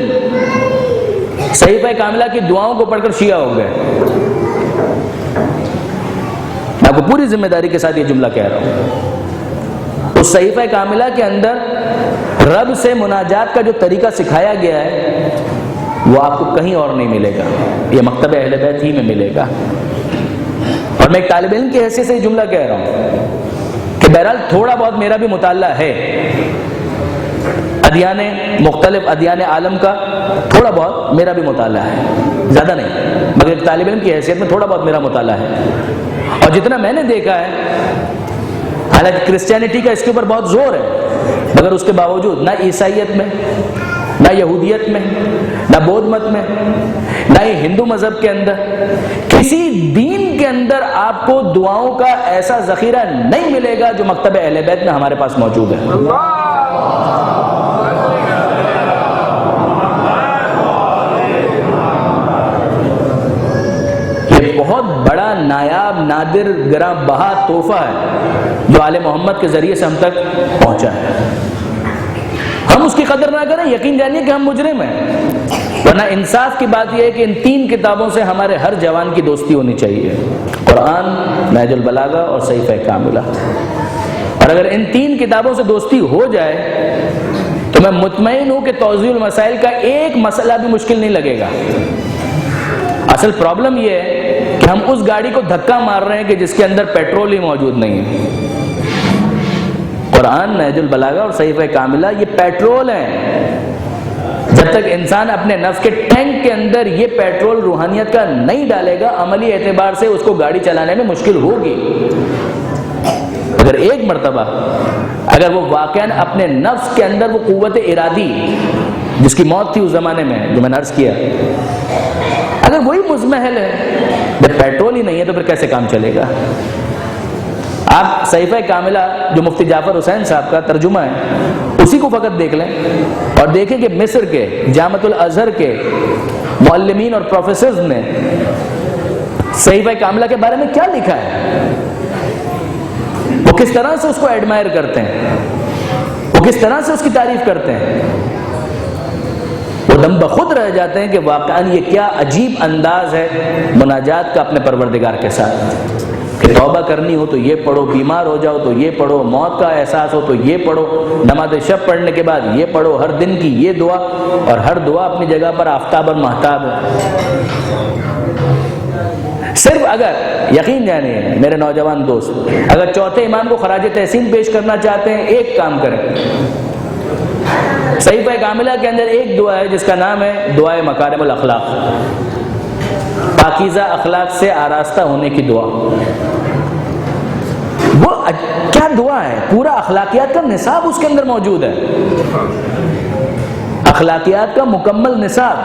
صحیفہ کاملہ کی دعاؤں کو پڑھ کر شیعہ ہو گئے. میں آپ کو پوری ذمہ داری کے ساتھ یہ جملہ کہہ رہا ہوں. اس صحیفہ کاملہ کے اندر رب سے مناجات کا جو طریقہ سکھایا گیا ہے وہ آپ کو کہیں اور نہیں ملے گا، یہ مکتب اہل بیت ہی میں ملے گا. اور میں ایک طالب علم کی حیثیت سے یہ جملہ کہہ رہا ہوں کہ بہرحال تھوڑا بہت میرا بھی مطالعہ ہے ادیان مختلف ادیان عالم کا تھوڑا بہت میرا بھی مطالعہ ہے، زیادہ نہیں، مگر ایک طالب علم کی حیثیت میں تھوڑا بہت میرا مطالعہ ہے، اور جتنا میں نے دیکھا ہے، حالانکہ کرسچینٹی کا اس کے اوپر بہت زور ہے، مگر اس کے باوجود نہ عیسائیت میں، نہ یہودیت میں، نہ بودھ مت میں، نہ ہی ہندو مذہب کے اندر، کسی دین کے اندر آپ کو دعاؤں کا ایسا ذخیرہ نہیں ملے گا جو مکتب اہل بیت میں ہمارے پاس موجود ہے۔ یہ بہت بڑا نایاب، نادر، گراں بہا تحفہ ہے جو آل محمد کے ذریعے سے ہم تک پہنچا ہے۔ ہم اس کی قدر نہ کریں، یقین جانیے کہ ہم مجرم ہیں، ورنہ انصاف کی بات یہ ہے کہ ان 3 کتابوں سے ہمارے ہر جوان کی دوستی ہونی چاہیے، قرآن، نہج البلاغہ اور صحیفہ کاملہ۔ اور اگر ان 3 کتابوں سے دوستی ہو جائے تو میں مطمئن ہوں کہ توضیح المسائل کا ایک مسئلہ بھی مشکل نہیں لگے گا۔ اصل پرابلم یہ ہے کہ ہم اس گاڑی کو دھکا مار رہے ہیں کہ جس کے اندر پیٹرول ہی موجود نہیں ہے۔ قرآن، نہج البلاغہ اور صحیفہ کاملہ یہ پیٹرول ہیں۔ جب تک انسان اپنے نفس کے ٹینک کے اندر یہ پیٹرول روحانیت کا نہیں ڈالے گا، عملی اعتبار سے اس کو گاڑی چلانے میں مشکل ہوگی۔ اگر ایک مرتبہ اگر وہ واقعاً اپنے نفس کے اندر وہ قوت ارادی جس کی موت تھی اس زمانے میں جو میں نے عرض کیا، اگر وہی مزمحل ہے، جب پیٹرول ہی نہیں ہے تو پھر کیسے کام چلے گا؟ آپ صحیفہ کاملہ جو مفتی جعفر حسین صاحب کا ترجمہ ہے اسی کو فقط دیکھ لیں اور دیکھیں کہ مصر کے جامعۃ الازہر کے معلمین اور پروفیسرز نے صحیفہ کاملہ کے بارے میں کیا لکھا ہے، وہ کس طرح سے اس کو ایڈمائر کرتے ہیں، وہ کس طرح سے اس کی تعریف کرتے ہیں۔ وہ دم بخود رہ جاتے ہیں کہ واقعاً یہ کیا عجیب انداز ہے مناجات کا اپنے پروردگار کے ساتھ، کہ توبہ کرنی ہو تو یہ پڑھو، بیمار ہو جاؤ تو یہ پڑھو، موت کا احساس ہو تو یہ پڑھو، نماز شب پڑھنے کے بعد یہ پڑھو، ہر دن کی یہ دعا، اور ہر دعا اپنی جگہ پر آفتاب اور مہتاب ہے۔ صرف اگر یقین جانیے میرے نوجوان دوست، اگر چوتھے امام کو خراج تحسین پیش کرنا چاہتے ہیں، ایک کام کریں، صحیفہ کاملہ کے اندر ایک دعا ہے جس کا نام ہے دعائے مکارم الاخلاق، پاکیزہ اخلاق سے آراستہ ہونے کی دعا۔ وہ کیا دعا ہے، پورا اخلاقیات کا نصاب اس کے اندر موجود ہے، اخلاقیات کا مکمل نصاب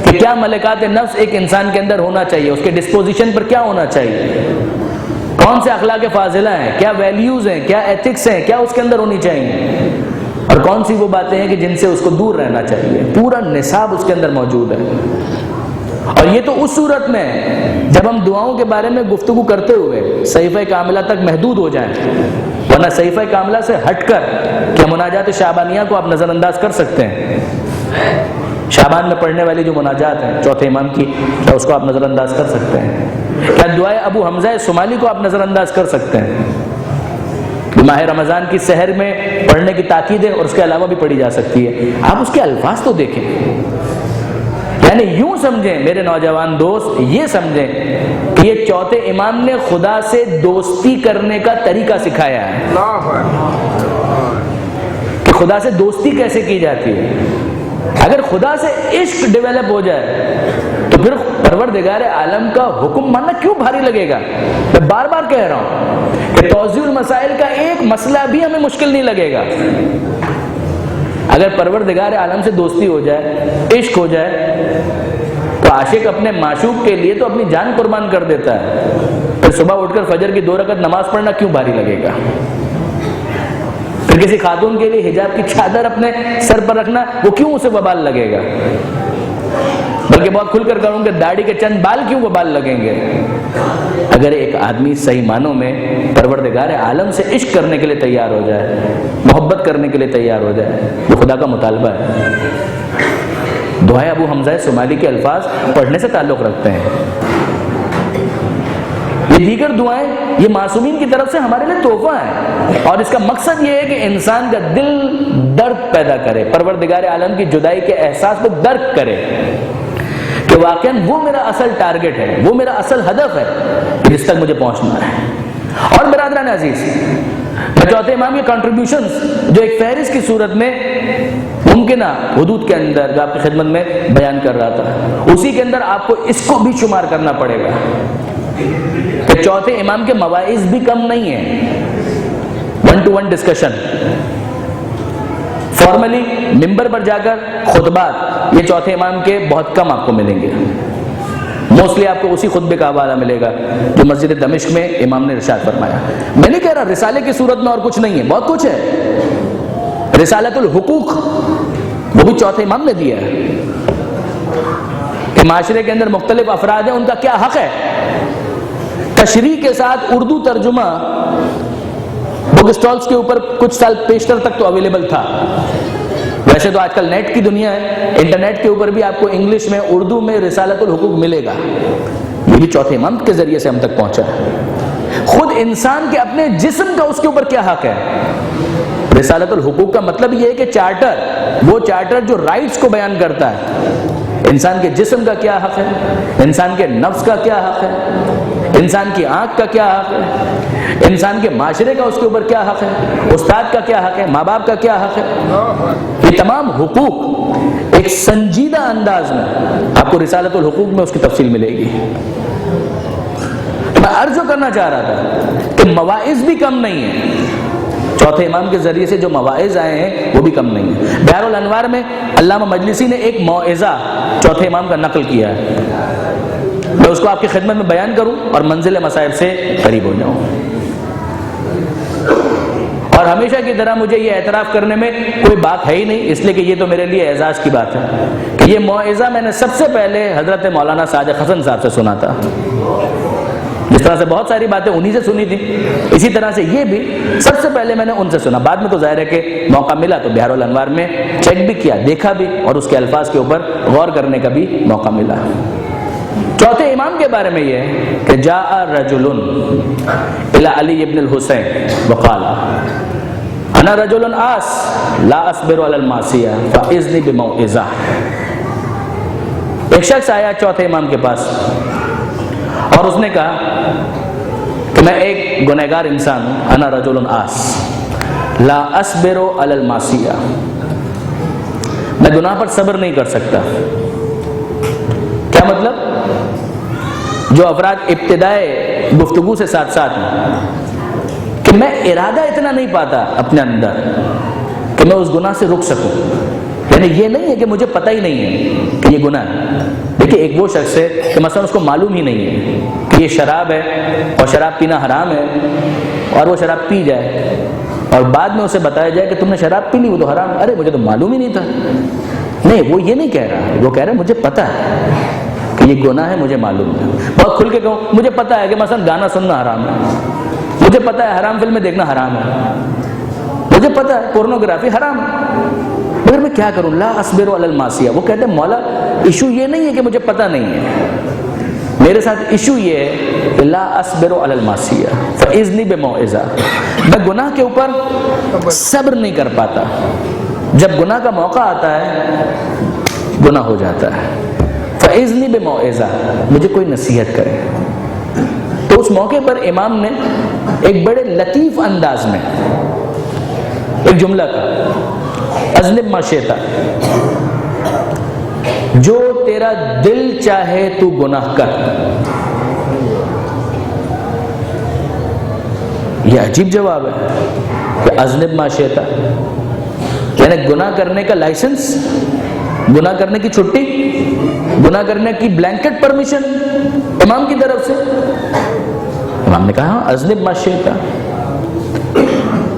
کہ کیا ملکات نفس ایک انسان کے اندر ہونا چاہیے، اس کے ڈسپوزیشن پر کیا ہونا چاہیے، کون سے اخلاق فاضلہ ہیں، کیا ویلیوز ہیں، کیا ایتھکس ہیں، کیا اس کے اندر ہونی چاہیے، اور کون سی وہ باتیں ہیں کہ جن سے اس کو دور رہنا چاہیے۔ پورا نصاب اس کے اندر موجود ہے۔ اور یہ تو اس صورت میں جب ہم دعاؤں کے بارے میں گفتگو کرتے ہوئے صحیفہ کاملہ تک محدود ہو جائیں، ورنہ صحیفہ کاملہ سے ہٹ کر کیا مناجات شعبانیہ کو آپ نظر انداز کر سکتے ہیں؟ شعبان میں پڑھنے والی جو مناجات ہیں چوتھے امام کی، کیا اس کو آپ نظر انداز کر سکتے ہیں؟ کیا دعائے ابو حمزہ صومالی کو آپ نظر انداز کر سکتے ہیں؟ ماہ رمضان کی سحر میں پڑھنے کی تاکید ہے اور اس کے علاوہ بھی پڑھی جا سکتی ہے، آپ اس کے الفاظ تو دیکھیں۔ یعنی یوں سمجھیں میرے نوجوان دوست، یہ سمجھیں کہ یہ چوتھے امام نے خدا سے دوستی کرنے کا طریقہ سکھایا ہے کہ خدا سے دوستی کیسے کی جاتی ہے۔ اگر خدا سے عشق ڈیولپ ہو جائے تو پھر پروردگار عالم کا حکم ماننا کیوں بھاری لگے گا؟ میں بار بار کہہ رہا ہوں کہ توضیح المسائل کا ایک مسئلہ بھی ہمیں مشکل نہیں لگے گا۔ اگر پروردگار عالم سے دوستی ہو جائے، عشق ہو جائے، تو عاشق اپنے معشوق کے لیے تو اپنی جان قربان کر دیتا ہے، پھر صبح اٹھ کر فجر کی 2 رکعت نماز پڑھنا کیوں بھاری لگے گا؟ پھر کسی خاتون کے لیے حجاب کی چادر اپنے سر پر رکھنا وہ کیوں اسے وبال لگے گا؟ بلکہ بہت کھل کر کہوں کہ داڑھی کے چند بال کیوں وبال لگیں گے؟ اگر ایک آدمی صحیح معنوں میں پروردگار عالم سے عشق کرنے کے لیے تیار ہو جائے، محبت کرنے کے لیے تیار ہو جائے، وہ خدا کا مطالبہ ہے۔ دعائے ابو حمزہ صومالی کے الفاظ پڑھنے سے تعلق رکھتے ہیں۔ یہ دیگر دعائیں یہ معصومین کی طرف سے ہمارے لیے تحفہ ہے، اور اس کا مقصد یہ ہے کہ انسان کا دل درد پیدا کرے، پروردگار عالم کی جدائی کے احساس کو درک کرے کہ واقعاً وہ میرا اصل ٹارگٹ ہے، وہ میرا اصل ہدف ہے جس تک مجھے پہنچنا ہے۔ اور برادران عزیز، میں چوتھے امام کے کنٹریبیوشنز جو ایک فہرست کی صورت میں ممکنہ حدود کے اندر جو آپ کی خدمت میں بیان کر رہا تھا، اسی کے اندر آپ کو اس کو بھی شمار کرنا پڑے گا کہ چوتھے امام کے مواعظ بھی کم نہیں ہیں. 1-to-1 ڈسکشن، فارملی ممبر پر جا کر خطبات، یہ چوتھے امام کے بہت کم آپ کو ملیں گے. موسٹلی آپ کو اسی خطبے کا حوالہ ملے گا جو مسجد دمشق میں امام نے ارشاد فرمایا. میں نہیں کہہ رہا رسالے کی صورت میں اور کچھ نہیں ہے، بہت کچھ ہے. رسالۃ الحقوق وہ بھی چوتھے امام نے دیا ہے کہ معاشرے کے اندر مختلف افراد ہیں، ان کا کیا حق ہے. تشریح کے ساتھ اردو ترجمہ بک سٹالز کے اوپر کچھ سال پیشتر تک تو اویلیبل تھا. ویسے تو آج کل نیٹ کی دنیا ہے، انٹرنیٹ کے اوپر بھی آپ کو انگلش میں اردو میں رسالۃ الحقوق ملے گا. یہ بھی چوتھے امام کے ذریعے سے ہم تک پہنچا ہے. خود انسان کے اپنے جسم کا اس کے اوپر کیا حق ہے. رسالۃ الحقوق کا مطلب یہ ہے کہ چارٹر، وہ چارٹر جو رائٹس کو بیان کرتا ہے. انسان کے جسم کا کیا حق ہے، انسان کے نفس کا کیا حق ہے، انسان کی آنکھ کا کیا حق ہے، انسان کے معاشرے کا اس کے اوپر کیا حق ہے، استاد کا کیا حق ہے، ماں باپ کا کیا حق ہے. یہ تمام حقوق ایک سنجیدہ انداز میں آپ کو رسالۃ الحقوق میں اس کی تفصیل ملے گی. میں عرض کرنا چاہ رہا تھا کہ مواعظ بھی کم نہیں ہیں. چوتھے امام کے ذریعے سے جو مواعظ آئے ہیں وہ بھی کم نہیں ہیں. بحر الانوار میں علامہ مجلسی نے ایک موعظہ چوتھے امام کا نقل کیا ہے. میں اس کو آپ کی خدمت میں بیان کروں اور منزل مصائب سے قریب ہو جاؤں. اور ہمیشہ کی طرح مجھے یہ اعتراف کرنے میں کوئی بات ہے ہی نہیں، اس لیے کہ یہ تو میرے لیے اعزاز کی بات ہے کہ یہ موعظہ میں نے سب سے پہلے حضرت مولانا ساجد حسن صاحب سے سنا تھا. جس طرح سے بہت ساری باتیں انہی سے سنی تھی، اسی طرح سے یہ بھی سب سے پہلے میں نے ان سے سنا. بعد میں تو ظاہر ہے کہ موقع ملا تو بحر الانوار میں چیک بھی کیا، دیکھا بھی، اور اس کے الفاظ کے اوپر غور کرنے کا بھی موقع ملا. چوتھے امام کے بارے میں یہ کہ جاء رجل الی علی ابن الحسین وقال انا رجل آس لا اصبر علی المعصیہ فاذنی بموعظہ. ایک شخص آیا چوتھے امام کے پاس اور اس نے کہا کہ میں ایک گنہگار انسان ہوں، انا رجل آس لا اصبر علی المعصیہ، میں گناہ پر صبر نہیں کر سکتا. کیا مطلب؟ جو افراد ابتدائے گفتگو سے ساتھ ساتھ ہیں کہ میں ارادہ اتنا نہیں پاتا اپنے اندر کہ میں اس گناہ سے رک سکوں. یعنی یہ نہیں ہے کہ مجھے پتہ ہی نہیں ہے کہ یہ گناہ ہے. دیکھیے ایک وہ شخص ہے کہ مثلا اس کو معلوم ہی نہیں ہے کہ یہ شراب ہے اور شراب پینا حرام ہے، اور وہ شراب پی جائے اور بعد میں اسے بتایا جائے کہ تم نے شراب پی لی، وہ تو حرام. ارے مجھے تو معلوم ہی نہیں تھا. نہیں، وہ یہ نہیں کہہ رہا، وہ کہہ رہا ہے مجھے پتہ ہے کہ یہ گناہ ہے، مجھے معلوم ہے. بہت کھل کے کہوں مجھے پتہ ہے کہ مثلا گانا سننا حرام ہے، مجھے پتہ ہے حرام فلمیں دیکھنا حرام ہے، مجھے پتہ ہے پورنوگرافی حرام ہے، مگر میں کیا کروں؟ لا اصبر علی المعصیہ. وہ کہتے ہیں مولا ایشو یہ نہیں ہے کہ مجھے پتہ نہیں ہے، میرے ساتھ ایشو یہ ہے کہ لا اصبر علی المعصیہ فاذنی بموعظہ، میں گناہ کے اوپر صبر نہیں کر پاتا. جب گناہ کا موقع آتا ہے گناہ ہو جاتا ہے. فاذنی بموعظہ، مجھے کوئی نصیحت کرے. تو اس موقع پر امام نے ایک بڑے لطیف انداز میں ایک جملہ کہا، اذنب ما شئت، جو تیرا دل چاہے تو گناہ کر. یہ عجیب جواب ہے کہ اذنب ما شئت، یعنی گناہ کرنے کا لائسنس، گناہ کرنے کی چھٹی، گناہ کرنے کی بلینکٹ پرمیشن امام کی طرف سے. امام نے کہا اذنب ما شئت،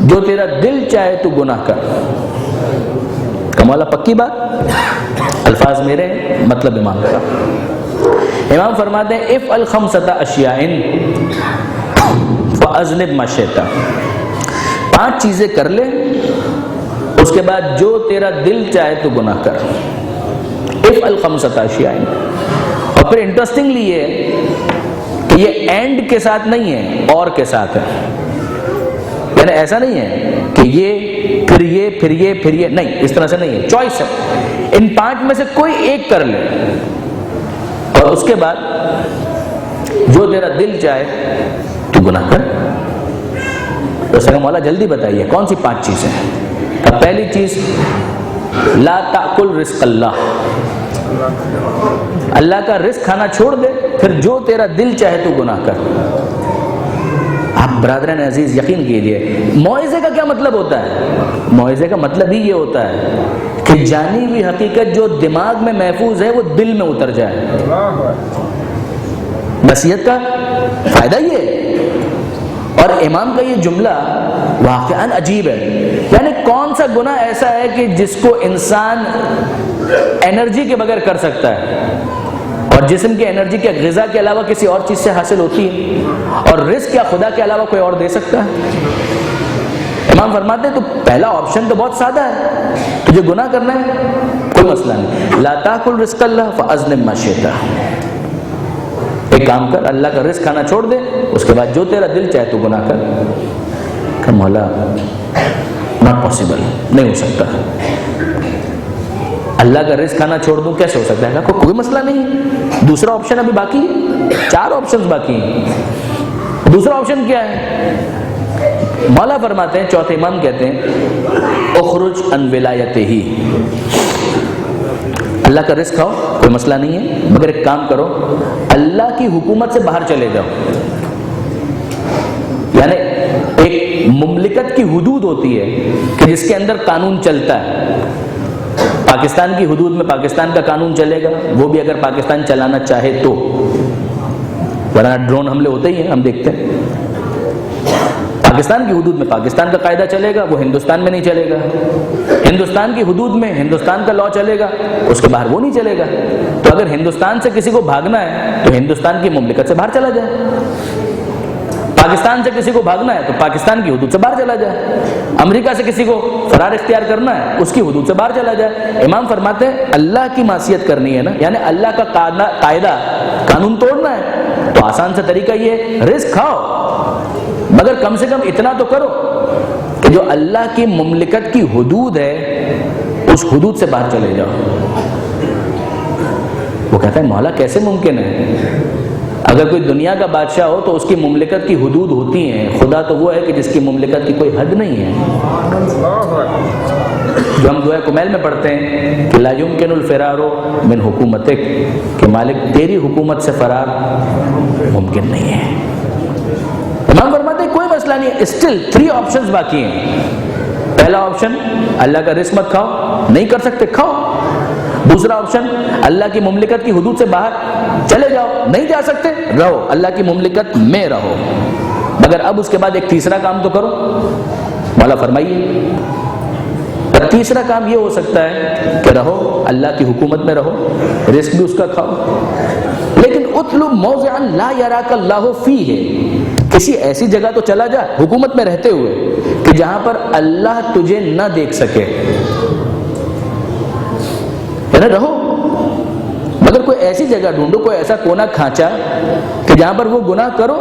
جو تیرا دل چاہے تو گناہ کر. کمالا پکی بات، الفاظ میرے مطلب امام کا. امام فرماتے ہیں افعل خمسۃ اشیاء فاذنب ما شئت، 5 چیزیں کر لے، اس کے بعد جو تیرا دل چاہے تو گناہ کر. افعل خمسۃ اشیاء. اور پھر انٹرسٹنگلی یہ کہ یہ اینڈ کے ساتھ نہیں ہے، اور کے ساتھ ہے. یعنی ایسا نہیں ہے کہ یہ پھر یہ پھر یہ پھر یہ، نہیں، اس طرح سے نہیں ہے، چوائس ہے. ان 5 میں سے کوئی ایک کر لے اور اس کے بعد جو تیرا دل چاہے تو گناہ کر. تو اس نے کہا مولا جلدی بتائیے کون سی 5 چیزیں ہیں؟ اب پہلی چیز لا تاکل رزق اللہ، اللہ کا رزق کھانا چھوڑ دے، پھر جو تیرا دل چاہے تو گناہ کر۔ آپ برادران عزیز یقین کیجئے موعظے کا کیا مطلب ہوتا ہے؟ موعظے کا مطلب ہی یہ ہوتا ہے کہ جانی ہوئی حقیقت جو دماغ میں محفوظ ہے وہ دل میں اتر جائے۔ نصیحت کا فائدہ یہ ہے۔ اور امام کا یہ جملہ واقعاً عجیب ہے، یعنی کون سا گناہ ایسا ہے کہ جس کو انسان انرجی کے بغیر کر سکتا ہے، اور جسم کی انرجی کے غذا کے علاوہ کسی اور چیز سے حاصل ہوتی ہے، اور رزق کیا خدا کے علاوہ کوئی اور دے سکتا ہے؟ امام فرماتے ہیں تو پہلا آپشن تو بہت سادہ ہے، تجھے گناہ کرنا ہے کوئی مسئلہ نہیں، لا تاکل رزق اللہ فاظلم ما شئت، ایک کام کر اللہ کا رزق کھانا چھوڑ دے، اس کے بعد جو تیرا دل چاہے تو گناہ کر۔ کہ مولا ناٹ پاسبل، نہیں ہو سکتا، اللہ کا رزق کھانا چھوڑ دوں کیسے ہو سکتا ہے؟ کوئی مسئلہ نہیں، دوسرا آپشن ابھی باقی ہے، 4 آپشنز باقی ہیں۔ دوسرا آپشن کیا ہے؟ مولا فرماتے ہیں، چوتھے امام کہتے ہیں اخرج عن ولایتہ، اللہ کا رزق کھاؤ کوئی مسئلہ نہیں ہے، مگر ایک کام کرو اللہ کی حکومت سے باہر چلے جاؤ۔ یعنی ایک مملکت کی حدود ہوتی ہے کہ جس کے اندر قانون چلتا ہے، پاکستان کی حدود میں پاکستان کا قانون چلے گا، وہ بھی اگر پاکستان چلانا چاہے تو، ورنہ ڈرون حملے ہوتے ہی ہیں ہم دیکھتے ہیں۔ پاکستان کی حدود میں پاکستان کا قاعدہ چلے گا، وہ ہندوستان میں نہیں چلے گا، ہندوستان کی حدود میں ہندوستان کا لاء چلے گا، اس کے باہر وہ نہیں چلے گا۔ تو اگر ہندوستان سے کسی کو بھاگنا ہے تو ہندوستان کی مملکت سے باہر چلا جائے، پاکستان سے کسی کو بھاگنا ہے تو پاکستان کی حدود سے باہر چلا جائے، امریکہ سے کسی کو فرار اختیار کرنا ہے اس کی حدود سے باہر چلا جائے۔ امام فرماتے ہیں اللہ کی معصیت کرنی ہے نا، یعنی اللہ کا قاعدہ قانون توڑنا ہے تو آسان سا طریقہ یہ ہے رزق کھاؤ، مگر کم سے کم اتنا تو کرو کہ جو اللہ کی مملکت کی حدود ہے اس حدود سے باہر چلے جاؤ۔ وہ کہتا ہے مولا کیسے ممکن ہے؟ اگر کوئی دنیا کا بادشاہ ہو تو اس کی مملکت کی حدود ہوتی ہیں، خدا تو وہ ہے کہ جس کی مملکت کی کوئی حد نہیں ہے۔ جو ہم دعائے کمیل میں پڑھتے ہیں کہ لا یمکن الفرار من حکومتک، کہ مالک تیری حکومت سے فرار ممکن نہیں ہے۔ امام فرماتے ہیں کوئی مسئلہ نہیں ہے، اسٹل 3 آپشنز باقی ہیں۔ پہلا آپشن اللہ کا رزق مت کھاؤ، نہیں کر سکتے کھاؤ۔ دوسرا آپشن اللہ کی مملکت کی حدود سے باہر چلے جاؤ، نہیں جا سکتے رہو اللہ کی مملکت میں رہو، مگر اب اس کے بعد ایک تیسرا کام تو کرو۔ مولا فرمائیے تیسرا کام یہ ہو سکتا ہے کہ رہو اللہ کی حکومت میں رہو، رزق بھی اس کا کھاؤ، لیکن اطلب موضعا لا یراک اللہ فیہ، کسی ایسی جگہ تو چلا جا حکومت میں رہتے ہوئے کہ جہاں پر اللہ تجھے نہ دیکھ سکے، یعنی رہو مگر کوئی ایسی جگہ ڈھونڈو، کوئی ایسا کونا کھانچا کہ جہاں پر وہ گناہ کرو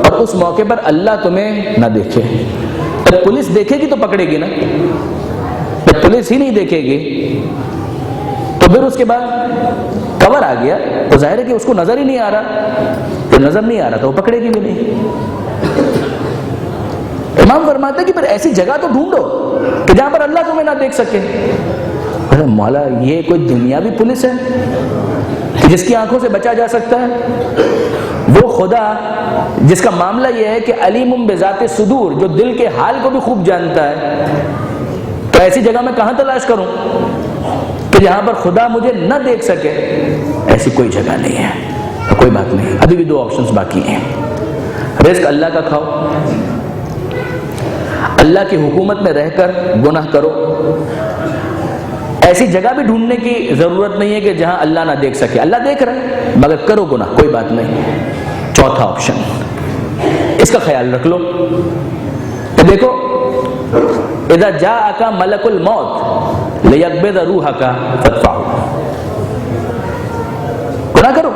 اور اس موقع پر اللہ تمہیں نہ دیکھے۔ جب پولیس دیکھے گی تو پکڑے گی نا، جب پولیس ہی نہیں دیکھے گی تو پھر اس کے بعد کور آ گیا تو ظاہر ہے کہ اس کو نظر ہی نہیں آ رہا، تو نظر نہیں آ رہا تو وہ پکڑے گی بھی نہیں۔ امام فرماتے ہیں کہ پھر ایسی جگہ تو ڈھونڈو کہ جہاں پر اللہ تمہیں نہ دیکھ سکے۔ مولا یہ کوئی دنیاوی پولیس ہے کہ جس کی آنکھوں سے بچا جا سکتا ہے؟ وہ خدا جس کا معاملہ یہ ہے کہ علیم بذات صدور، جو دل کے حال کو بھی خوب جانتا ہے، تو ایسی جگہ میں کہاں تلاش کروں کہ جہاں پر خدا مجھے نہ دیکھ سکے؟ ایسی کوئی جگہ نہیں ہے۔ کوئی بات نہیں، ابھی بھی 2 آپشنز باقی ہیں۔ رزق اللہ کا کھاؤ، اللہ کی حکومت میں رہ کر گناہ کرو، ایسی جگہ بھی ڈھونڈنے کی ضرورت نہیں ہے کہ جہاں اللہ نہ دیکھ سکے، اللہ دیکھ رہا ہے مگر کرو گناہ، کوئی بات نہیں۔ چوتھا آپشن اس کا خیال رکھ لو کہ دیکھو اذا جاءک ملک الموت لیقبض روحک فادفعہ، گناہ کرو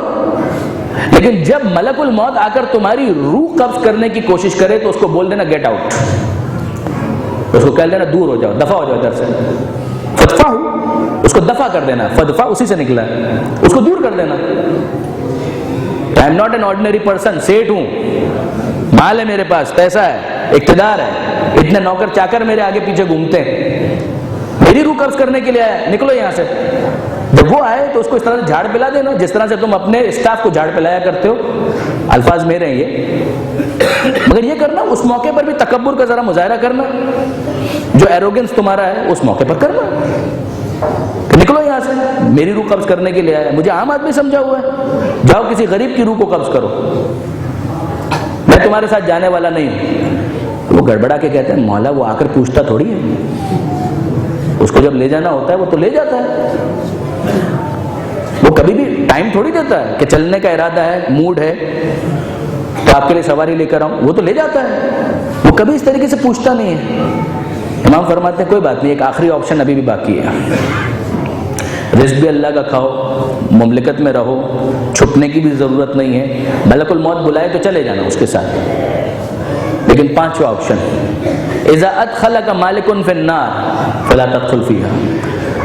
لیکن جب ملک الموت آ کر تمہاری روح قبض کرنے کی کوشش کرے تو اس کو بول دینا گیٹ آؤٹ، اس کو کہہ دینا دور ہو جاؤ، دفع ہو جاؤ ادھر سے۔ فدفع، اس کو دفع کر دینا، فدفع اسی سے نکلا ہے، اس کو دور کر دینا۔ I am not an ordinary person، سیٹ ہوں، مال ہے میرے پاس، پیسہ ہے، اقتدار ہے، اتنے نوکر چاکر میرے آگے پیچھے گھومتے ہیں، میری روح قبض کرنے کے لیے آیا، نکلو یہاں سے۔ جب وہ آئے تو اس کو اس طرح سے جھاڑ پلا دینا جس طرح سے تم اپنے اسٹاف کو جھاڑ پلایا کرتے ہو، الفاظ میرے ہیں یہ، مگر یہ کرنا اس موقع پر بھی تکبر کا ذرا مظاہرہ کرنا، جو ایروگنس تمہارا ہے اس موقع پر کرنا کہ نکلو یہاں سے، میری روح قبض کرنے کے لیے آیا، مجھے عام آدمی سمجھا ہوا ہے، جاؤ کسی غریب کی روح کو قبض کرو، میں تمہارے ساتھ جانے والا نہیں ہوں۔ وہ گڑبڑا کے کہتے ہیں مولا وہ آ کر پوچھتا تھوڑی ہے، اس کو جب لے جانا ہوتا ہے وہ تو لے جاتا ہے، وہ کبھی بھی ٹائم تھوڑی دیتا ہے کہ چلنے کا ارادہ ہے، موڈ ہے تو آپ کے لیے سواری لے کر آؤں، وہ تو لے جاتا ہے، وہ کبھی اس طریقے سے پوچھتا نہیں ہے۔ امام فرماتے ہیں کوئی بات نہیں، ایک آخری آپشن ابھی بھی باقی ہے، رزق بھی اللہ کا کھاؤ، مملکت میں رہو، چھپنے کی بھی ضرورت نہیں ہے، ملک الموت بلائے تو چلے جانا اس کے ساتھ، لیکن پانچواں آپشن اذا ادخلک مالک فی النار فلا تدخل فیہا،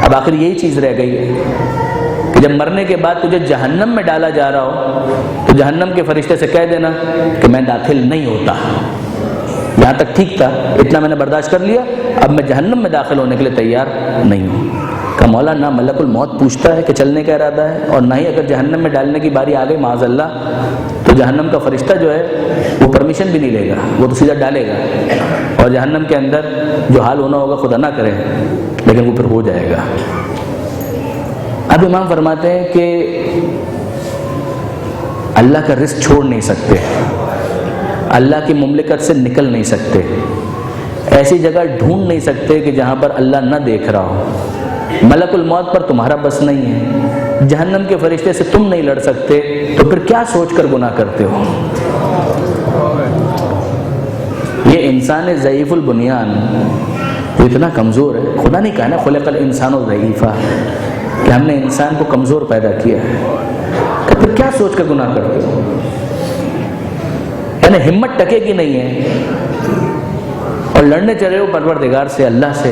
اب آخر یہی چیز رہ گئی ہے کہ جب مرنے کے بعد تجھے جہنم میں ڈالا جا رہا ہو تو جہنم کے فرشتے سے کہہ دینا کہ میں داخل نہیں ہوتا، یہاں تک ٹھیک تھا، اتنا میں نے برداشت کر لیا، اب میں جہنم میں داخل ہونے کے لیے تیار نہیں ہوں۔ کہ مولا نہ ملک الموت پوچھتا ہے کہ چلنے کا ارادہ ہے، اور نہ ہی اگر جہنم میں ڈالنے کی باری آ گئی معاذ اللہ تو جہنم کا فرشتہ جو ہے وہ پرمیشن بھی نہیں لے گا، وہ تو سیدھا ڈالے گا، اور جہنم کے اندر جو حال ہونا ہوگا خدا نہ کرے لیکن وہ پھر ہو جائے گا۔ اب امام فرماتے ہیں کہ اللہ کا رزق چھوڑ نہیں سکتے، اللہ کی مملکت سے نکل نہیں سکتے، ایسی جگہ ڈھونڈ نہیں سکتے کہ جہاں پر اللہ نہ دیکھ رہا ہو، ملک الموت پر تمہارا بس نہیں ہے، جہنم کے فرشتے سے تم نہیں لڑ سکتے، تو پھر کیا سوچ کر گناہ کرتے ہو؟ یہ انسان ضعیف البنیان وہ اتنا کمزور ہے، خدا نہیں کہا نا خلق الانسان ضعیفا، کہ ہم نے انسان کو کمزور پیدا کیا ہے، کہ پھر کیا سوچ کر گناہ کرتے ہو؟ یعنی ہمت ٹکے گی نہیں ہے اور لڑنے چلے ہو پروردگار سے، اللہ سے،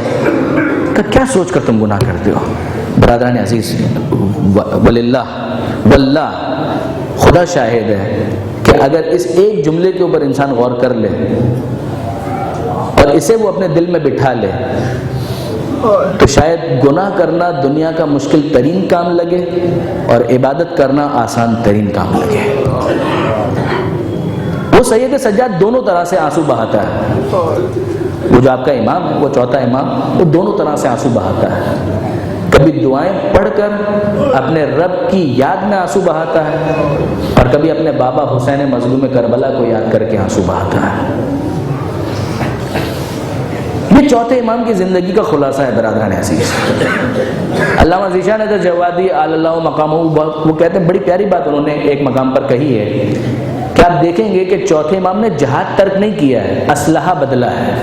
کہ کیا سوچ کر تم گناہ کرتے ہو؟ برادران عزیز، واللہ خدا شاہد ہے کہ اگر اس ایک جملے کے اوپر انسان غور کر لے اور اسے وہ اپنے دل میں بٹھا لے تو شاید گناہ کرنا دنیا کا مشکل ترین کام لگے اور عبادت کرنا آسان ترین کام لگے۔ وہ سید سجاد دونوں طرح سے آنسو بہاتا ہے، وہ جو آپ کا امام ہے، وہ چوتھا امام، وہ دونوں طرح سے آنسو بہاتا ہے، کبھی دعائیں پڑھ کر اپنے رب کی یاد میں آنسو بہاتا ہے اور کبھی اپنے بابا حسین مظلوم کربلا کو یاد کر کے آنسو بہاتا ہے۔ یہ چوتھے امام کی زندگی کا خلاصہ ہے برادران عزیز۔ علامہ ذیشان حضرت جوادی علی اللہ مقامہ، وہ کہتے ہیں بڑی پیاری بات انہوں نے ایک مقام پر کہی ہے کہ آپ دیکھیں گے کہ چوتھے امام نے جہاد ترک نہیں کیا ہے، اسلحہ بدلا ہے،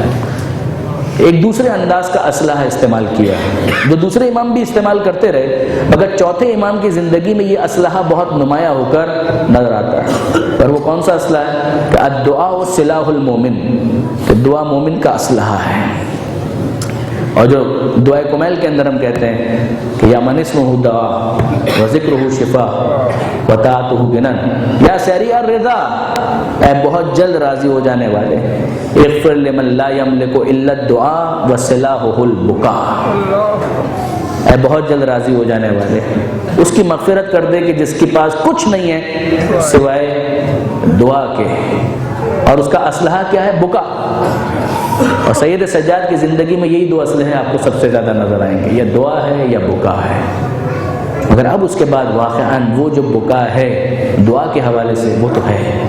ایک دوسرے انداز کا اسلحہ استعمال کیا ہے جو دوسرے امام بھی استعمال کرتے رہے، مگر چوتھے امام کی زندگی میں یہ اسلحہ بہت نمایاں ہو کر نظر آتا ہے۔ اور وہ کون سا اسلحہ ہے؟ کہ الدعاء سلاح المومن، کہ دعا مومن کا اسلحہ ہے۔ اور جو دعائے کمیل کے اندر ہم کہتے ہیں کہ یا من اسمہ دعا و ذکرہ شفا و طاعتہ غنن، یا سریع الرضا، اے بہت جلد راضی ہو جانے والے، اغفر لمن لا یملک الا الدعاء و سلاحہ البکاء، اے بہت جلد راضی ہو جانے والے، اس کی مغفرت کر دے کہ جس کے پاس کچھ نہیں ہے سوائے دعا کے، اور اس کا اسلحہ کیا ہے؟ بکا۔ اور سید سجاد کی زندگی میں یہی دو اسلحے آپ کو سب سے زیادہ نظر آئیں گے، یا دعا ہے یا بکا ہے۔ مگر اب اس کے بعد واقعاً وہ جو بکا ہے دعا کے حوالے سے وہ تو ہے،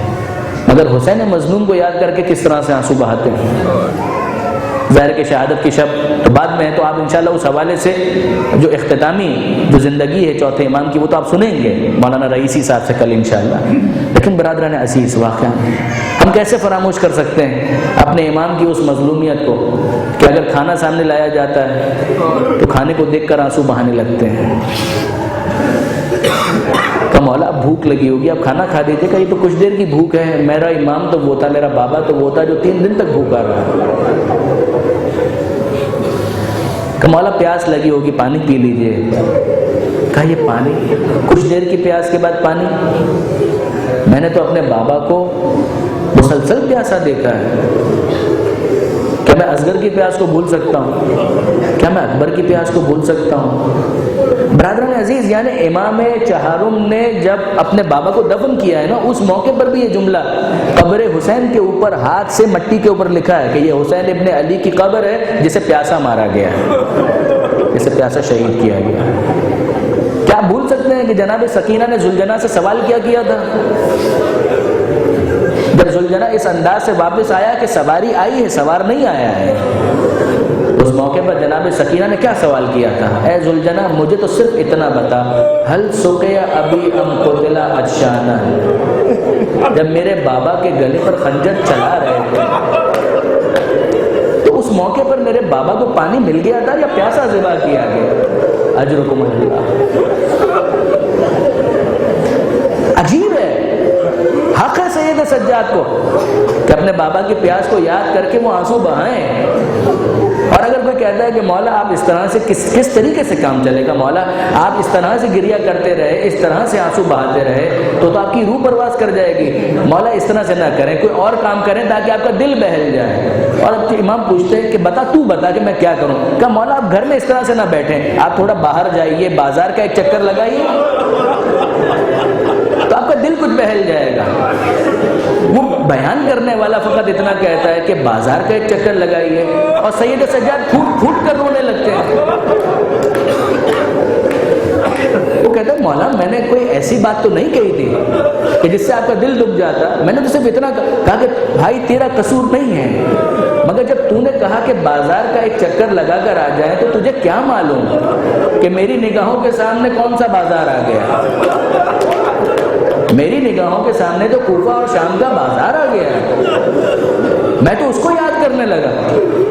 مگر حسین مظلوم کو یاد کر کے کس طرح سے آنسو بہاتے ہیں۔ ظاہر کہ شہادت کی شب تو بعد میں ہے، تو آپ انشاءاللہ اس حوالے سے جو اختتامی جو زندگی ہے چوتھے امام کی وہ تو آپ سنیں گے مولانا رئیسی صاحب سے کل انشاءاللہ۔ لیکن برادران عزیز، واقعا ہم کیسے فراموش کر سکتے ہیں اپنے امام کی اس مظلومیت کو کہ اگر کھانا سامنے لایا جاتا ہے تو کھانے کو دیکھ کر آنسو بہانے لگتے ہیں کہ مولا اب بھوک لگی ہوگی، اب کھانا کھا دیتے، کہ یہ تو کچھ دیر کی بھوک ہے، میرا امام تو وہ تھا، میرا بابا تو وہ تھا جو 3 دن تک بھوکا رہا، کہ مولا پیاس لگی ہوگی پانی پی لیجئے، کہا یہ پانی کچھ دیر کی پیاس کے بعد پانی؟ میں نے تو اپنے بابا کو مسلسل پیاسا دیکھا ہے کہ میں اصغر کی پیاس کو بھول سکتا ہوں؟ کیا میں اکبر کی پیاس کو بھول سکتا ہوں؟ برادران عزیز، یعنی امام چہارم نے جب اپنے بابا کو دفن کیا ہے نا، اس موقع پر بھی یہ جملہ قبر حسین کے اوپر ہاتھ سے مٹی کے اوپر لکھا ہے کہ یہ حسین ابن علی کی قبر ہے جسے پیاسا مارا گیا ہے، جسے پیاسا شہید کیا گیا ہے۔ کیا بھول سکتے ہیں کہ جناب سکینہ نے ذوالجناح سے سوال کیا تھا؟ جب ذوالجناح اس انداز سے واپس آیا کہ سواری آئی ہے، سوار نہیں آیا ہے، اس موقع پر جناب سکینہ نے کیا سوال کیا تھا؟ اے ذوالجناح، مجھے تو صرف اتنا بتا، ہل سقیا ابی ام قتل عطشانا، جب میرے بابا کے گلے پر خنجر چلا رہے تھے تو اس موقع پر میرے بابا کو پانی مل گیا تھا یا پیاسا ذبح کیا گیا؟ اجرکم اللہ۔ عجیب ہے، حق ہے سید سجاد کو کہ اپنے بابا کی پیاس کو یاد کر کے وہ آنسو بہائیں۔ اور اگر کوئی کہتا ہے کہ مولا آپ اس طرح سے کس طریقے سے کام چلے گا، مولا آپ اس طرح سے گریہ کرتے رہے، اس طرح سے آنسو بہاتے رہے تو آپ کی روح پرواز کر جائے گی، مولا اس طرح سے نہ کریں، کوئی اور کام کریں تاکہ آپ کا دل بہل جائے۔ اور اب امام پوچھتے ہیں کہ بتا کہ میں کیا کروں؟ کہا مولا آپ گھر میں اس طرح سے نہ بیٹھیں، آپ تھوڑا باہر جائیے، بازار کا ایک چکر لگائیے تو آپ کا دل کچھ بہل جائے گا۔ وہ بیان کرنے والا فقط اتنا کہتا ہے کہ بازار کا ایک چکر لگائیے، اور سید سجاد پھوٹ کر رونے لگتے ہیں۔ وہ کہتا ہے مولا میں نے کوئی ایسی بات تو نہیں کہی تھی کہ جس سے آپ کا دل دب جاتا، میں نے تو صرف اتنا کہا کہ بھائی تیرا قصور نہیں ہے، مگر جب تو نے کہا کہ بازار کا ایک چکر لگا کر آ جائے تو تجھے کیا معلوم کہ میری نگاہوں کے سامنے کون سا بازار آ گیا؟ میری نگاہوں کے سامنے تو کوفہ اور شام کا بازار آ گیا ہے، میں تو اس کو یاد کرنے لگا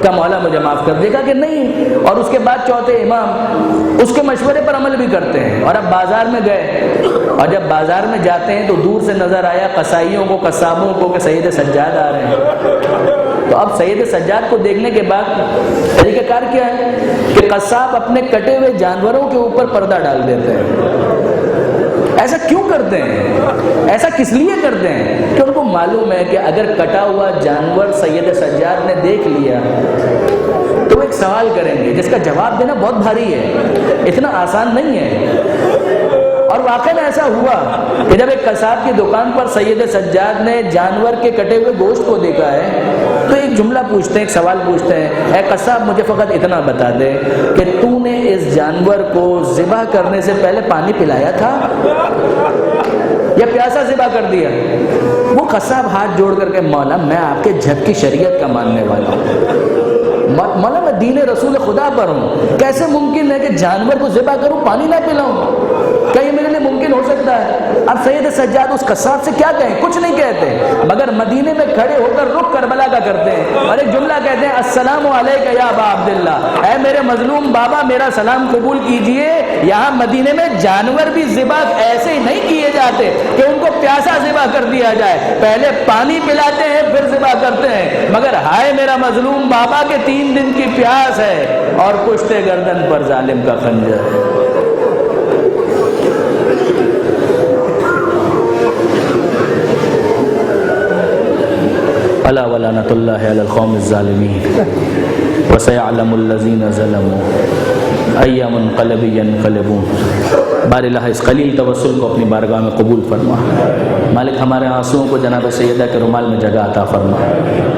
کہ مولا مجھے معاف کر دے گا کہ نہیں۔ اور اس کے بعد چوتھے امام اس کے مشورے پر عمل بھی کرتے ہیں، اور اب بازار میں گئے، اور جب بازار میں جاتے ہیں تو دور سے نظر آیا قصائیوں کو، قصابوں کو کہ سید سجاد آ رہے ہیں۔ تو اب سید سجاد کو دیکھنے کے بعد طریقہ کار کیا ہے کہ قصاب اپنے کٹے ہوئے جانوروں کے اوپر پردہ ڈال دیتے ہیں۔ ایسا کیوں کرتے ہیں؟ ایسا کس لیے کرتے ہیں؟ کہ ان کو معلوم ہے کہ اگر کٹا ہوا جانور سید سجاد نے دیکھ لیا تو وہ ایک سوال کریں گے جس کا جواب دینا بہت بھاری ہے، اتنا آسان نہیں ہے۔ اور واقعی ایسا ہوا کہ جب ایک قصاب کی دکان پر سید سجاد نے جانور کے کٹے ہوئے گوشت کو دیکھا ہے تو ایک جملہ پوچھتے ہیں، ایک سوال پوچھتے ہیں، اے قصاب مجھے فقط اتنا بتا دے کہ تو نے اس جانور کو ذبح کرنے سے پہلے پانی پلایا تھا یا پیاسا ذبح کر دیا؟ وہ قصاب ہاتھ جوڑ کر کے مولا میں آپ کے جھک کی شریعت کا ماننے والا ہوں، مولا میں دین رسول خدا پر ہوں، کیسے ممکن ہے کہ جانور کو ذبح کروں پانی نہ پلاؤں؟ کیا یہ میرے لیے ممکن ہو سکتا ہے؟ اب سید سجاد اس قصاب سے کیا کہیں؟ کچھ نہیں کہتے، مگر مدینے میں کھڑے ہو کر رخ کربلا کا کرتے ہیں اور ایک جملہ کہتے ہیں، السلام علیکہ یا ابا عبداللہ، اے میرے مظلوم بابا میرا سلام قبول کیجئے۔ یہاں مدینے میں جانور بھی ذبح ایسے ہی نہیں کیے جاتے کہ ان کو پیاسا ذبح کر دیا جائے، پہلے پانی پلاتے ہیں پھر ذبح کرتے ہیں، مگر ہائے میرا مظلوم بابا کے 3 دن کی پیاس ہے اور پشتے گردن پر ظالم کا خنجر۔ الا ولعنۃ اللہ علی القوم الظالمین وسيعلم الذین ظلموا ای منقلب ینقلبون۔ بار الہ اس قلیل توسل کو اپنی بارگاہ میں قبول فرما، مالک ہمارے آنسوؤں کو جناب سیدہ کے رومال میں جگہ عطا فرما۔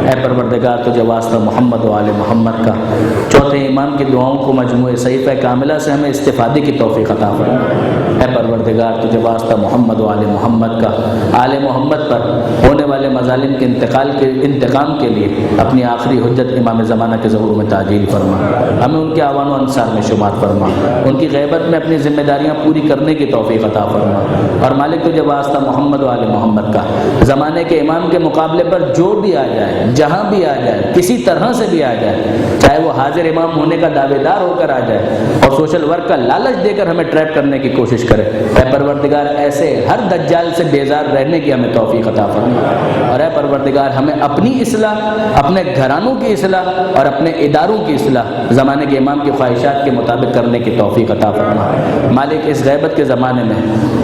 اے پروردگار تجھے واسطہ محمد و آل محمد کا چوتھے امام کی دعاؤں کو مجموعہ صحیفہ کاملہ سے ہمیں استفادے کی توفیق عطا فرما۔ اے پروردگار تجھے واسطہ محمد و آل محمد کا آل محمد پر ہونے والے مظالم کے انتقام کے لیے اپنی آخری حجت امام زمانہ کے ظہور میں تعجیل فرما، ہمیں ان کے اعوان و انصار میں شمار فرما، ان کی غیبت میں اپنی ذمہ داریاں پوری کرنے کی توفیق عطا فرما۔ اور مالک تجھے واسطہ محمد و آل محمد کا زمانے کے امام کے مقابلے پر جو بھی آ جائے، جہاں بھی آ جائے، کسی طرح سے بھی آ جائے، چاہے وہ حاضر امام ہونے کا دعوے دار ہو کر آ جائے اور سوشل ورک کا لالچ دے کر ہمیں ٹریپ کرنے کی کوشش کرے، اے پروردگار ایسے ہر دجال سے بیزار رہنے کی ہمیں توفیق عطا فرما، اور اے پروردگار ہمیں اپنی اصلاح، اپنے گھرانوں کی اصلاح اور اپنے اداروں کی اصلاح زمانے کے امام کی خواہشات کے مطابق کرنے کی توفیق عطا فرما۔ مالک اس غیبت کے زمانے میں